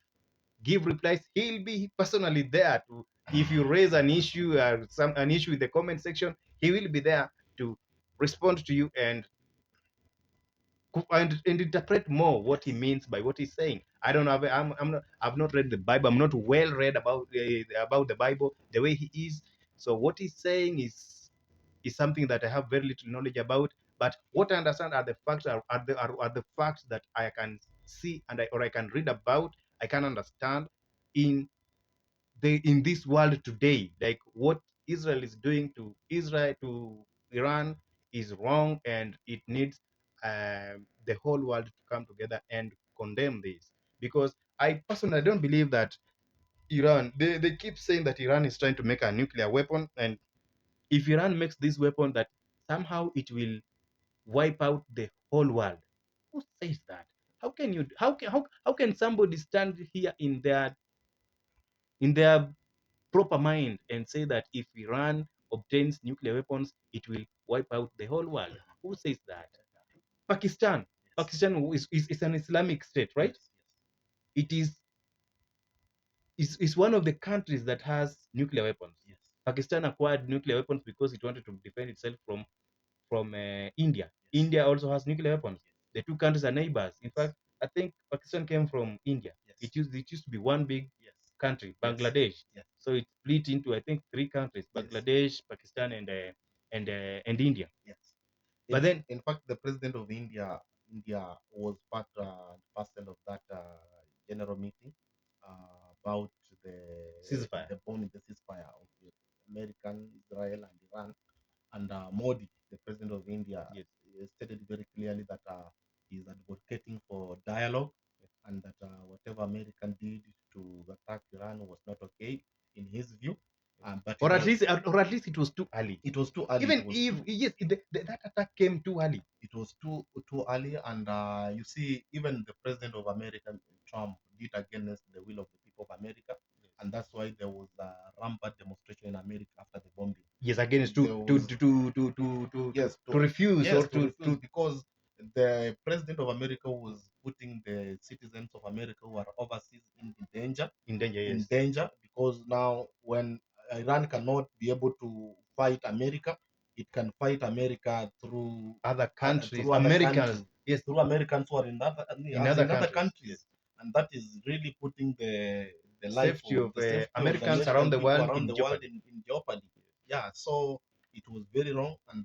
give replies. He'll be personally there to, if you raise an issue or an issue in the comment section, he will be there to respond to you and and interpret more what he means by what he's saying. I don't know. I've not read the Bible. I'm not well read about the Bible the way he is. So what he's saying is something that I have very little knowledge about. But what I understand are the facts are the facts that I can see and I can read about. I can understand in in this world today, like what Israel is doing to Iran is wrong, and it needs the whole world to come together and condemn this. Because I personally don't believe that Iran. They keep saying that Iran is trying to make a nuclear weapon, and if Iran makes this weapon, that somehow it will wipe out the whole world. Who says that? How can you? How can somebody stand here in their proper mind and say that if Iran obtains nuclear weapons, it will wipe out the whole world? Who says that? Pakistan. Pakistan is an Islamic state, right? It is one of the countries that has nuclear weapons. Yes. Pakistan acquired nuclear weapons because it wanted to defend itself from India. Yes. India also has nuclear weapons. Yes. The two countries are neighbors. In fact, I think Pakistan came from India. Yes. It used to be one big Yes. country, Yes. Bangladesh. Yes. So it split into I think three countries: Yes. Bangladesh, Pakistan, and India. Yes. But then, In fact, the president of India was part and parcel of that general meeting about the ceasefire. the ceasefire of American, Israel, and Iran. And Modi, the president of India, Yes. stated very clearly that he is advocating for dialogue, and that whatever American did to attack Iran was not okay in his view. But Or at least it was too early. it was too early. Even if yes, that attack came too early. It was too early, and you see, even the president of America, Trump, did against the will of the people of America, and that's why there was a rampant demonstration in America after the bombing. Yes, against Yes, to refuse yes, or to refuse, because the president of America was putting the citizens of America who are overseas in danger. in danger. In Yes. danger, because now when Iran cannot be able to fight America, it can fight America through Other countries, through other Americans, countries, yes, through Americans who are in other in other countries, countries, yes. and that is really putting the life Safety of of the safety of the Americans American around the people world around in the world jeopardy. in jeopardy. Yeah, so it was very wrong, and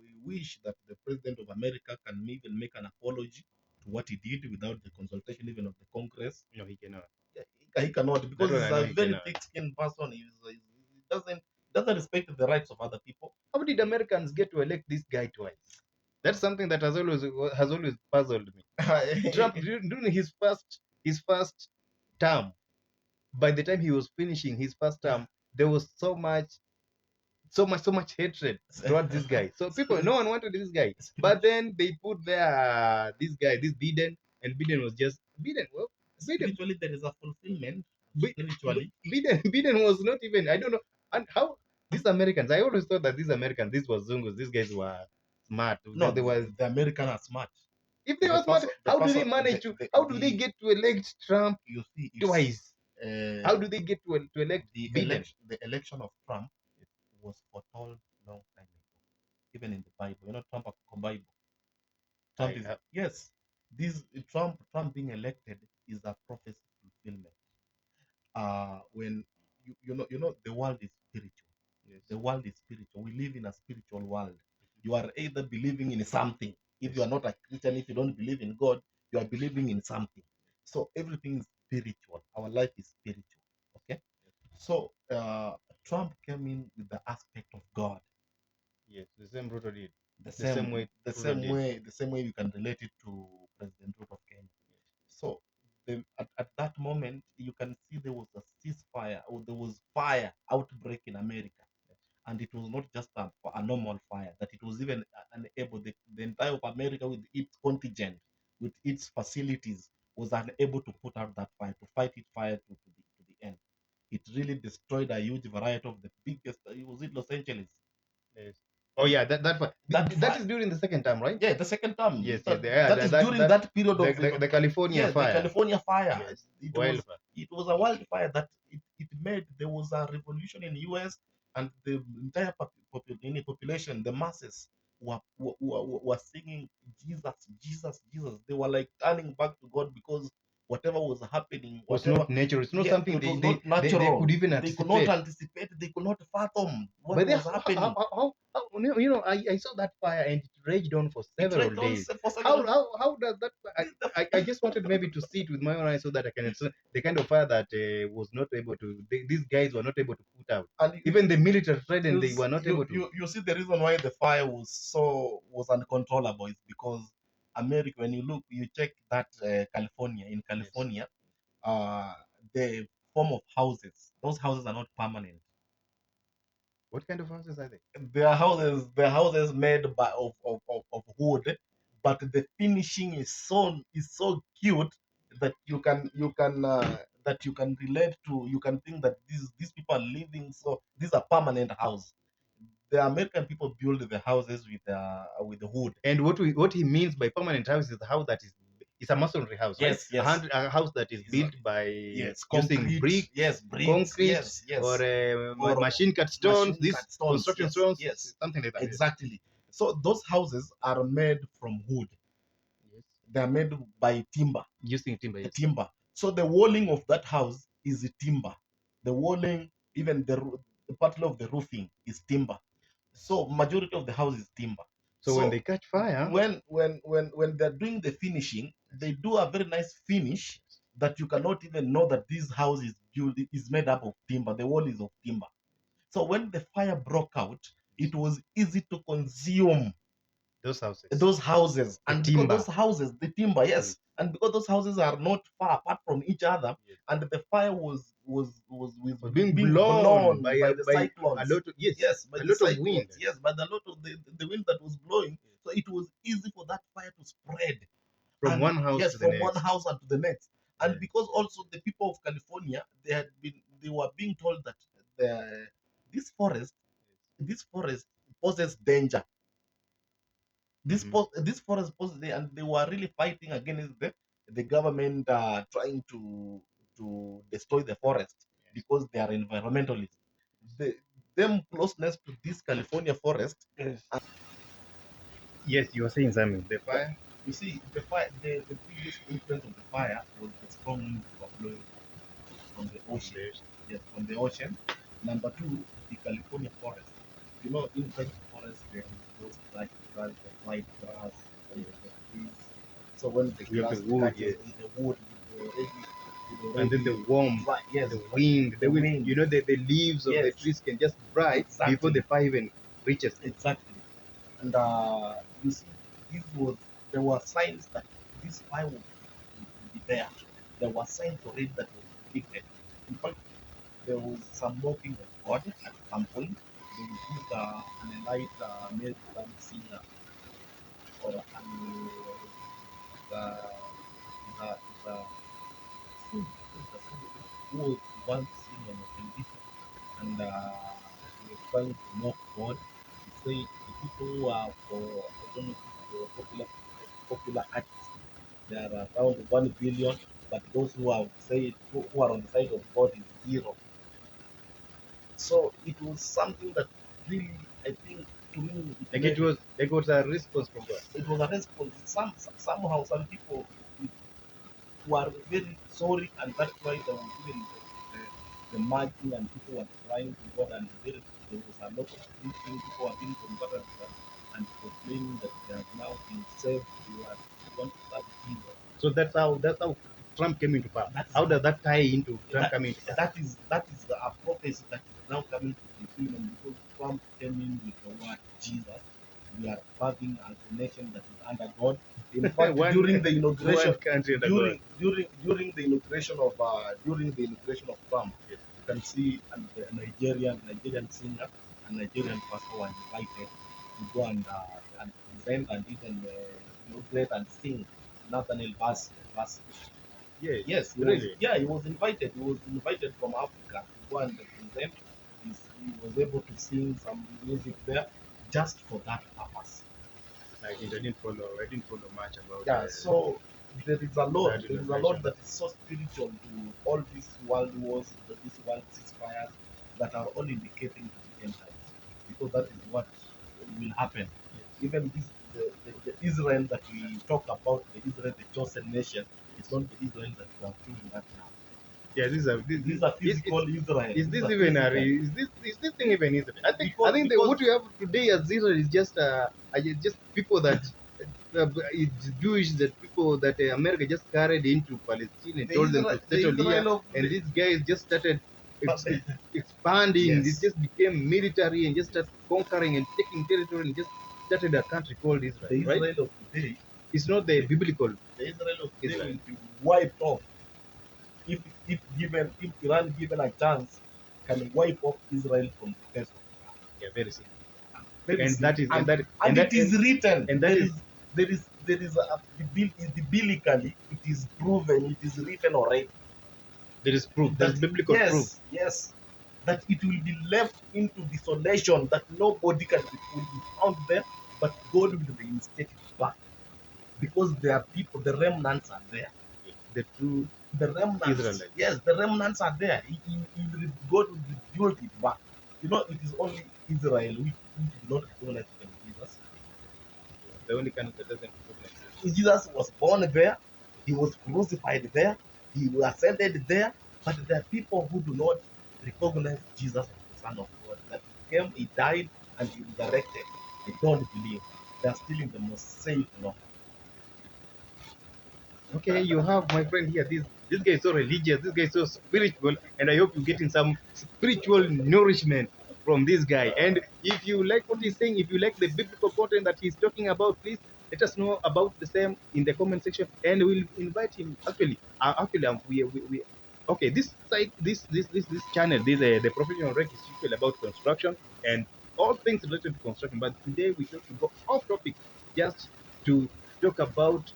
we wish that the president of America can even make an apology to what he did without the consultation even of the Congress. No, he cannot. He cannot, That because one he's I know a he very cannot. thick-skinned person. He doesn't respect the rights of other people. How did Americans get to elect this guy twice? That's something that has always puzzled me. Trump during his first term, by the time he was finishing his first term, there was so much hatred towards this guy. So people, no one wanted this guy. But then they put there this guy, this Biden, and Biden was just Biden. Well, Biden, Spiritually, there is a fulfillment. Bi- Spiritually, Biden was not even. I don't know. And how these Americans? I always thought that these Americans, these were Zungus. These guys were smart. no, They were. the American are smart. If they The were smart, how do they person, manage to? How do they get to elect Trump you see, twice? uh, How do they get to elect Biden? the election of Trump was foretold long time ago, even in the Bible. You know, Bible. Trump is yes. This Trump being elected is a prophecy fulfillment. When you know the world is spiritual. Yes. The world is spiritual. We live in a spiritual world. You are either believing in something. If you Yes. are not a Christian, if you don't believe in God, you are believing in something. So everything is spiritual. Our life is spiritual. Okay. So Trump came in with the aspect of God. Yes, the same Ruto did. The The same same, way the Ruto same did. way, the same way you can relate it to President Ruto of Kenya. So at that moment, you can see there was a ceasefire, or there was fire outbreak in America, and it was not just a normal fire. That it was even unable. The entire of America, with its contingent, with its facilities, was unable to put out that fire, to fight it fire to the end. It really destroyed a huge variety of the biggest. Was it Los Angeles? Yes. Oh yeah, that one. That That fire. is during the second term, right? Yeah, the second term. Yes, yes. That, Yeah, that is during that period of the California yeah, the fire. California fire. Yes. It was Wildfire. it was a wildfire that it made. There was a revolution in US, and the entire population, the masses, were singing Jesus, Jesus, Jesus. They were like turning back to God, because whatever was happening, It was whatever, not natural. It's not yeah, something it was they not natural. could even They could not anticipate. anticipate. They could not fathom what But then was happening. I saw that fire and it raged on for It several raged on days. for several. How does that? I just wanted maybe to see it with my own eyes so that I can understand the kind of fire that was not able to. These guys were not able to put out. And Even the military tried and you, they were not able to. you see the reason why the fire was uncontrollable is because America. When you look, you check that California. In Yes. California, uh, the form of houses, those houses are not permanent. What kind of houses are they? They're houses made of wood, but the finishing is so cute that you can relate to. You can think that these people are living. So these are permanent house. The American people build the houses with the wood. And what he means by permanent house is a house that is it's a masonry house, right? Yes, yes. A house that is It's built by yes, using concrete. bricks, Yes, bricks. concrete, Yes, yes. or Or machine cut stones, machine these cut stones. construction Yes, stones, yes. something like that. Exactly. So those houses are made from wood. Yes. They are made by timber. Using timber, yes. Timber. So the walling of that house is timber. The walling, even the part of the roofing is timber. So majority of the house is timber. So when they catch fire, when they're doing the finishing, they do a very nice finish that you cannot even know that this house is made up of timber. The wall is of timber. So when the fire broke out, it was easy to consume those houses, and because those houses, the timber, yes, and because those houses are not far apart from each other, yes, and the fire was being blown by the cyclones, a lot of by a the lot of cyclones, wind, yes, by the lot of the wind that was blowing. So it was easy for that fire to spread from one house yes, to the from next. one house and to the next. And Yes. because also the people of California, they were being told that the, this forest poses danger. This forest poses, and they were really fighting against the government trying to destroy the forest because they are environmentalists. Them closeness to this California forest. Yes. Yes, you were saying something. The fire. You see, the fire, the biggest influence of the fire was the strong winds that were blowing from the ocean. Yes, from the ocean. Number two, the California forest. You know, inside the forest there is those black grass, the white grass, and the trees. So when the You have grass the wood, catches yes. in the wood, And then the warmth, yes, the wind, the wind. you know, the leaves of the Yes. trees can just dry Exactly. before the fire even reaches. Exactly. And you see, there were signs that this fire would be there. There were signs already that was predicted. In fact, there was some mocking of God at some point. There was this light American singer or the the the who was once seen on a television, and he was trying to mock God. He said the people who are for I don't know if they were popular artists, there are around 1 billion, but those who are on the side of God is zero. So it was something that really, I think, to me, It was a response from God. it was a response. Somehow, some people were very sorry, and that's why there was even the marching, and people were crying to God, and there was a lot of preaching. People were being converted and proclaiming that they are now been saved. They want to serve Jesus. So that's how Trump came into power. That is How how does that tie into Trump that, coming into power? that is a prophecy that is now coming to fulfillment because Trump came in with the word Jesus. We are serving as a nation that is under God. In fact, one during the one inauguration, country under God. during the inauguration of Trump, Yes. you can see the Nigerian singer and Nigerian pastor were invited to go and present and even inaugurate and sing Nathaniel Bassey. Yes, Yes, really. he was invited. He was invited from Africa to go and present. He was able to sing some music there just for that purpose. I didn't follow much about Yeah, so there is a lot. that There is a lot inauguration. that is so spiritual to all these world wars, these world ceasefires that are all indicating to the end times, because that is what will happen. Even the Israel that we talk about, the Israel, the chosen nation, it's not the Israel that we are seeing right now. Yeah, These are it's physical Israel. is These this are even a physical. is this thing even Israel? I Because think that because what we have today as Israel is just people that it's Jewish, that people that America just carried into Palestine and told them to The settle here, Israel of and these guys just started but expanding. It yes, just became military and just started conquering and taking territory and just started a country called Israel, the right? Israel of today, It's not the the, biblical the Israel of today Israel. will be wiped off if Iran given a chance, can wipe off Israel from the face of the earth. Yeah, very simple. Very And that simple. is and that And and it that is written. and that is There is a biblically it is proven, it is written already there is proof. There is that biblical proof. yes, that it will be left into desolation, that nobody will be found there, but God will reinstate it back because there are people, the remnants are there. The true The remnants, Israelites. yes, the remnants are there. God will rebuild it back. You know, it is only Israel which do not recognize even Jesus. The only country that doesn't recognize Israel. Jesus was born there, he was crucified there, he was ascended there, but there are people who do not recognize Jesus as the Son of God. That he came, he died, and he resurrected. They don't believe. They are still in the Mosaic law. Okay, you have my friend here. This guy is so religious. This guy is so spiritual, and I hope you're getting some spiritual nourishment from this guy. And if you like what he's saying, if you like the biblical content that he's talking about, please let us know about the same in the comment section, and we'll invite him. Actually, we okay. This site, this channel, the professional rec is usually about construction and all things related to construction. But today we thought to go off topic just to talk about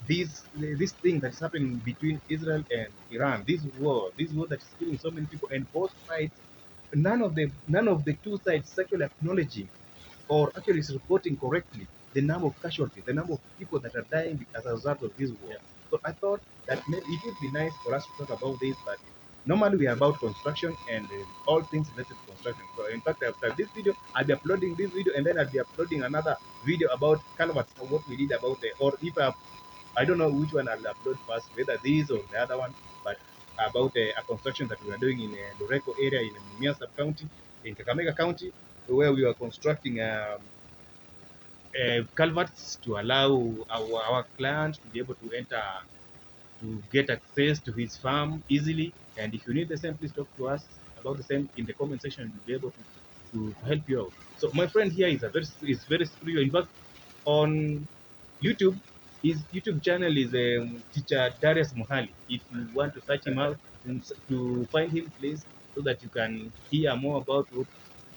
this thing that is happening between Israel and Iran, this war that is killing so many people, and both sides, none of the two sides is actually acknowledging or actually is reporting correctly the number of casualties, the number of people that are dying as a result of this war. So I thought that maybe it would be nice for us to talk about this, but normally we are about construction and all things related to construction. So in fact, after this video, I'll be uploading this video and then I'll be uploading another video about Calverts, what we did about the, or if I don't know which one I'll upload first, whether this or the other one, but about a construction that we are doing in Loreko area in Mumia sub-county, in Kakamega County, where we are constructing culverts to allow our client to be able to enter, to get access to his farm easily. And if you need the same, please talk to us about the same in the comment section. We'll be able to help you out. So my friend here is very superior. In fact, on YouTube, his YouTube channel is Teacher Darius Mohali. If you want to search him out to find him, please, so that you can hear more about what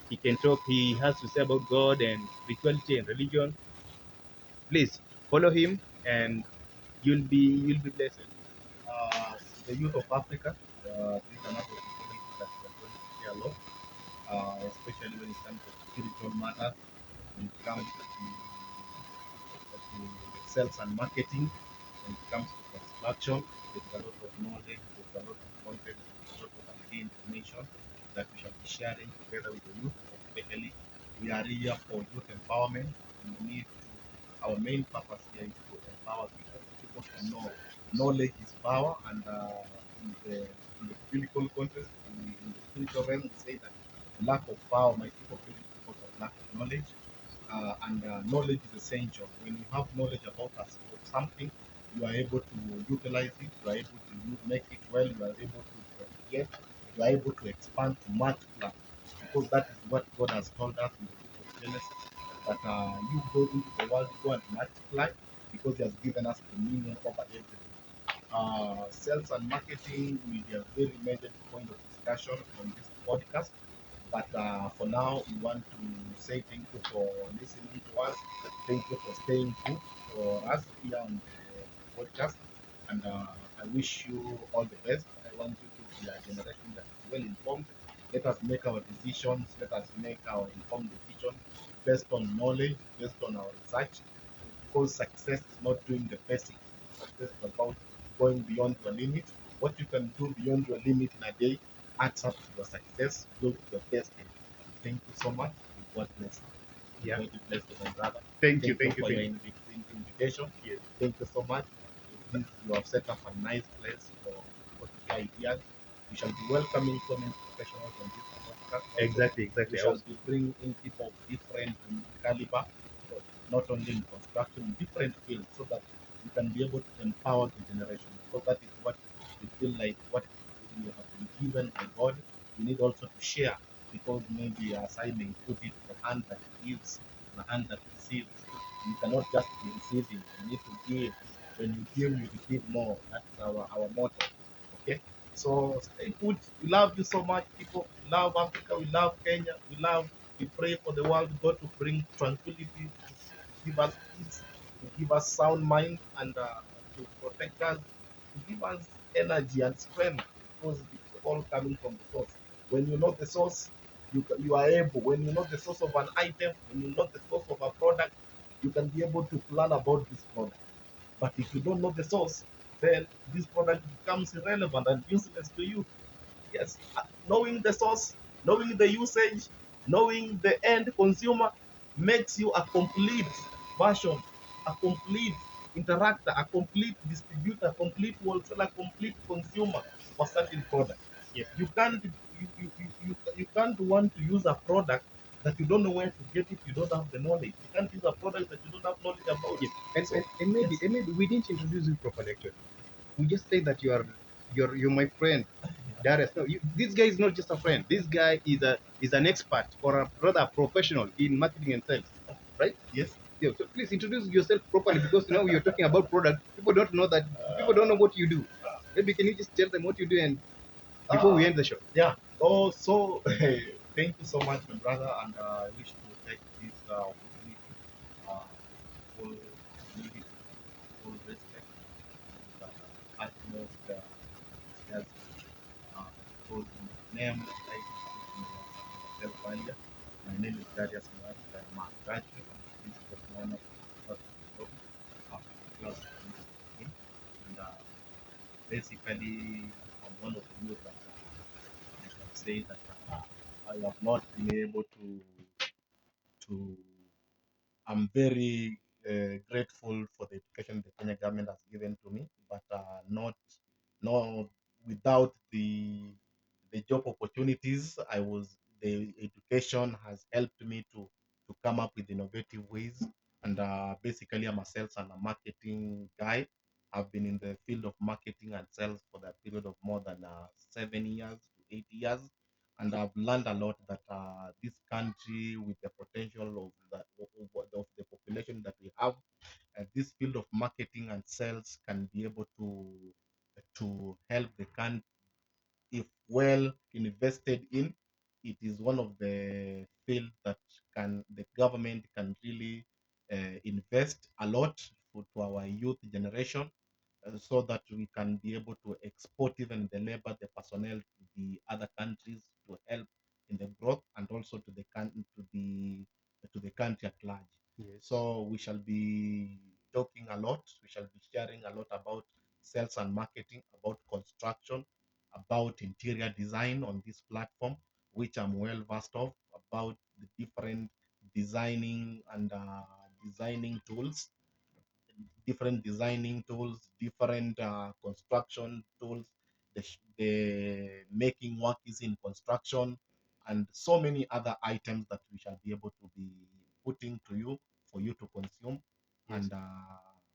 he can talk. He has to say about God and spirituality and religion. Please follow him, and you'll be blessed. The youth of Africa, this is another opportunity that we are going to share a lot, especially when it comes to spiritual matters, when it comes to sales and marketing, when it comes to construction. There's a lot of knowledge, there's a lot of content, there's a lot of idea information that we shall be sharing together with the youth, especially we are here for youth empowerment. We need to, our main purpose here is to empower people. People to know knowledge is power, and in the biblical context, in the spiritual realm, we say that lack of power, my people perish because of lack of knowledge. And knowledge is essential. When you have knowledge about us of something, you are able to utilize it, you are able to make it well, you are able to propagate, you are able to expand, to multiply, because that is what God has told us in the book of Genesis, that you go into the world, go and multiply, because He has given us dominion over everything. Sales and marketing will be a very major point of discussion on this podcast. But for now, we want to say thank you for listening to us. Thank you for staying put for us here on the podcast. And I wish you all the best. I want you to be a generation that is well informed. Let us make our decisions. Let us make our informed decisions based on knowledge, based on our research, because success is not doing the basics. Success is about going beyond your limit. What you can do beyond your limit in a day adds up to your success, build your destiny. Thank you so much. God bless you. Yeah. God bless you, my brother. Thank you. Thank you Thank you. for your Thank you. invitation. Yes. Thank you so much. This, you have set up a nice place for to share ideas. We shall be welcoming so many professionals on this podcast also. Exactly. We Exactly. I shall was. be bringing in people of different caliber, not only in construction, in different fields, so that we can be able to empower the generation. Because that is what we feel like what we have been given by God. We need also to share, because maybe as I may put it, the hand that gives, the hand that receives. You cannot just be receiving. You need to give. When you give, you receive more. That's our motto. Okay. So stay put. We love you so much, people. We love Africa. We love Kenya. We pray for the world, God, to bring tranquility, to give us peace, to give us sound mind, and to protect us, to give us energy and strength, because it's all coming from the source. When you know the source, you are able. When you know the source of an item, when you know the source of a product, you can be able to plan about this product. But if you don't know the source, then this product becomes irrelevant and useless to you. Yes, knowing the source, knowing the usage, knowing the end consumer makes you a complete version, a complete interactor, a complete distributor, a complete wholesaler, a complete consumer for certain product. Yes. You can't you can't want to use a product that you don't know where to get it, you don't have the knowledge. You can't use a product that you don't have knowledge about. Yes. And, So and, and maybe yes, and maybe we didn't introduce you properly actually. We just say that you're my friend. Darius. No, this guy is not just a friend. This guy is an expert or a rather professional in marketing and sales, right? yes. Yeah, so please introduce yourself properly because now you're talking about product. People don't know that. People don't know what you do. Maybe can you just tell them what you do and before we Uh, end the show? yeah. Oh, so thank you so much, my brother, and I wish to take this opportunity full humility, full respect, and utmost enthusiasm. Because my name, I introduced myself earlier. My name is Darius Maharaji. I'm the principal planner for Nairobi, class of 2016, and basically, I'm one of the youth that I can say that I have not been able to. I'm very grateful for the education the Kenya government has given to me, but not no without the job opportunities. The education has helped me to come up with innovative ways, and basically I'm a sales and a marketing guy. I've been in the field of marketing and sales for the period of more than 7 years to 8 years, and I've learned a lot that this country, with the potential of the population that we have, this field of marketing and sales can be able to help the country if well invested in. It is one of the fields that can the government can really invest a lot to our youth generation, so that we can be able to export even the labor, the personnel to the other countries to help in the growth, and also to the country at large. Yes. So we shall be talking a lot. We shall be sharing a lot about sales and marketing, about construction, about interior design on this platform, which I'm well versed of, about the different designing and designing tools, different designing tools, different construction tools, the making work is in construction, and so many other items that we shall be able to be putting to you for you to consume. Yes. And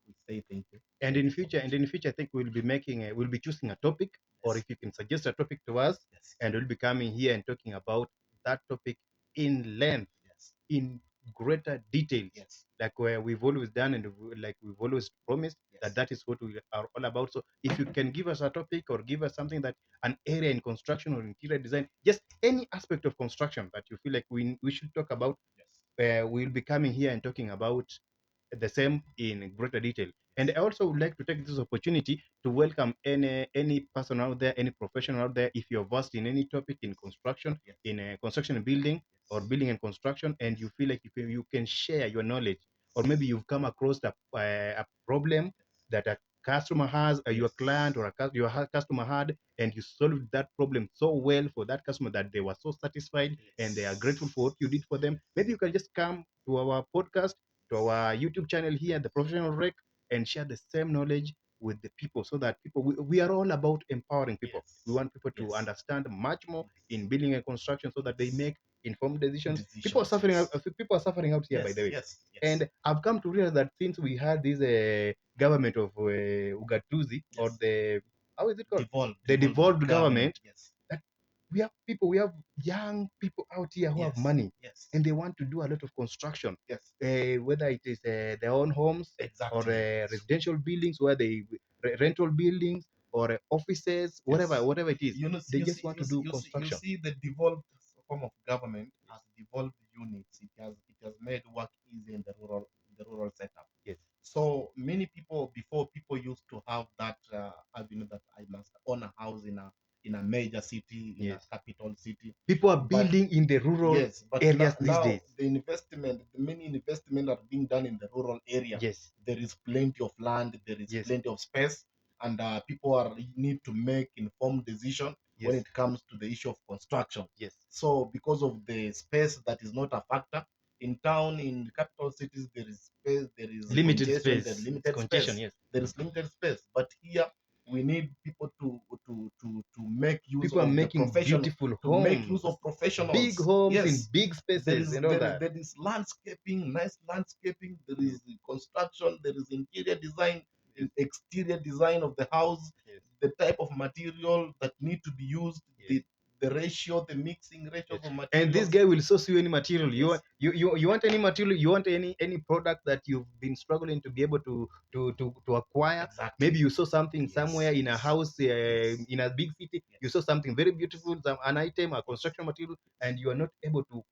we say thank you. And in future, I think we'll be choosing a topic, or Yes. if you can suggest a topic to us, Yes. and we'll be coming here and talking about that topic in length, Yes. in greater details, Yes. like where we've always done, and like we've always promised Yes. that is what we are all about. So if you can give us a topic, or give us something, that an area in construction or interior design, just any aspect of construction that you feel like we should talk about, Yes. we'll be coming here and talking about the same in greater detail. And I also would like to take this opportunity to welcome any person out there, any professional out there. If you're versed in any topic in construction, Yes. in construction and building, or Yes. building and construction, and you feel like you can share your knowledge, or maybe you've come across a problem that a customer has, or your client, or your customer had, and you solved that problem so well for that customer that they were so satisfied and they are grateful for what you did for them. Maybe you can just come to our podcast, to our YouTube channel here, The Professional Rec, and share the same knowledge with the people, so that we are all about empowering people. Yes. We want people to Yes. understand much more Yes. in building and construction, so that they make informed decisions. People are Decisions, suffering yes. people are suffering out here, by Yes. the way. Yes. Yes. And I've come to realize that since we had this government of Ugatuzi, or Yes. the, how is it called? Devolved. The devolved government, Yes. that we have young people out here who have Yes. money, Yes. and they want to do a lot of construction, Yes. whether it is their own homes, or Exactly. residential buildings, where they rental buildings, or offices, Yes. whatever it is. You know, They just want to do you construction. see the devolved form of government has devolved units. It has made work easy in the rural setup. Yes. So many people before, people used to have that avenue that I must own a house in a major city, in Yes. a capital city. People are But building in the rural yes, but areas these now days. the many investment are being done in the rural area. Yes. There is plenty of land, there is Yes. plenty of space, and people are need to make informed decision when Yes. it comes to the issue of construction. Yes. So because of the space, that is not a factor. In town, in capital cities, there is space, there is Limited congestion, space. there is It's limited congestion. space. Yes. There is limited space. But here we need people to make use People are of the making profession, beautiful to make use homes, of professionals. big homes in Yes, big spaces, and all that. there is landscaping, nice landscaping. There is construction. There is interior design, Yes. exterior design of the house, Yes. the type of material that need to be used, Yes. the ratio, the mixing ratios of materials. And this guy will source you any material. Yes. You want any material, you want any product that you've been struggling to be able to acquire. Exactly. Maybe you saw something Yes, somewhere in a yes, house, yes. in a big city. You Yes. saw something very beautiful, an item, a construction material, and you are not able to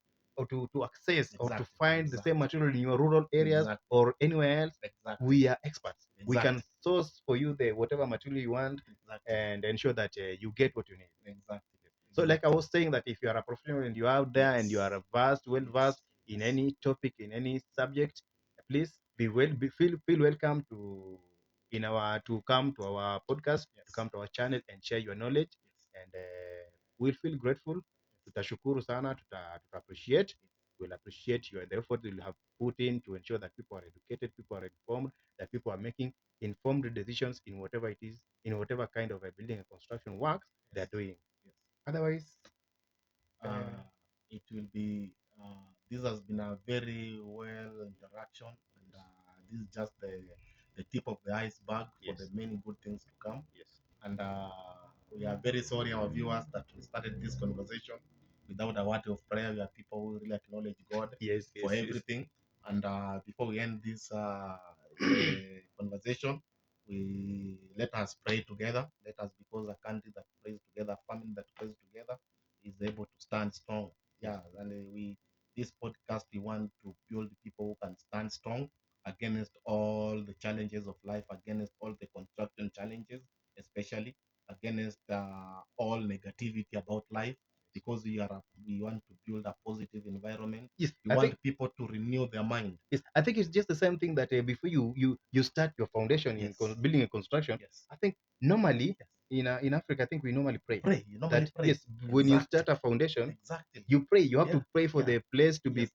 access or to Exactly, find the same exactly. material in your rural areas Exactly. or anywhere else. Exactly. We are experts. We can Exactly. source for you the whatever material you want, Exactly. and ensure that you get what you need. Exactly. So, like I was saying, that if you are a professional and you're out there and you are well versed in any topic, in any subject, please feel welcome to come to our podcast, to come to our channel and share your knowledge, and we'll feel grateful. Tutashukuru sana, tuta appreciate. We'll appreciate the effort you have put in to ensure that people are educated, people are informed, that people are making informed decisions in whatever it is, in whatever kind of a building and construction works they're doing. Otherwise, It will be. This has been a very well interaction, and this is just the tip of the iceberg for the yes, many good things to come. yes, And we are very sorry, our viewers, that we started this conversation without a word of prayer. We are people who really acknowledge God yes, for yes, yes. everything. And before we end this conversation, we let us pray together. Let us, because a country that prays together, a family that prays together, is able to stand strong. Yeah, and this podcast, we want to build people who can stand strong against all the challenges of life, against all the construction challenges, especially against all negativity about life, because we want to build a positive environment. Yes, We want people to renew their mind. yes, I think it's just the same thing that before you start your foundation in Yes. building and construction. Yes. I think normally Yes. in Africa, I think we normally pray. Pray. You normally That pray. yes, when you Exactly. start a foundation, Exactly. you pray. You have Yeah. to pray for Yeah. the place to Yes.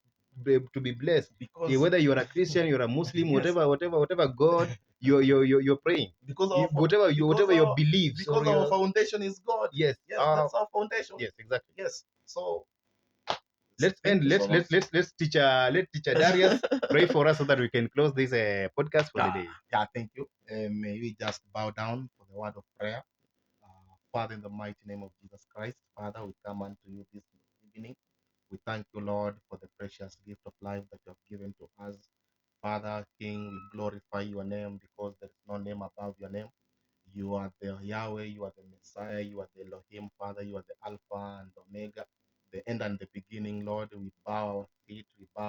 to be blessed. Because Whether you're a Christian, you're a Muslim, Yes. whatever God you're praying. because our Whatever your our- beliefs or because our your foundation is God. yes, Yes, that's our foundation. yes, exactly. Yes. So let's Thank end. you so much. Let's teacher Darius pray for us so that we can close this podcast for the Yeah, day. yeah, thank you. May we just bow down for the word of prayer. Father, in the mighty name of Jesus Christ, Father, we come unto you this evening. We thank you, Lord, for the precious gift of life that you have given to us. Father, King, we glorify your name because there is no name above your name. You are the Yahweh, you are the Messiah, you are the Elohim, Father, you are the Alpha and Omega, the end and the beginning, Lord. We bow our feet, we bow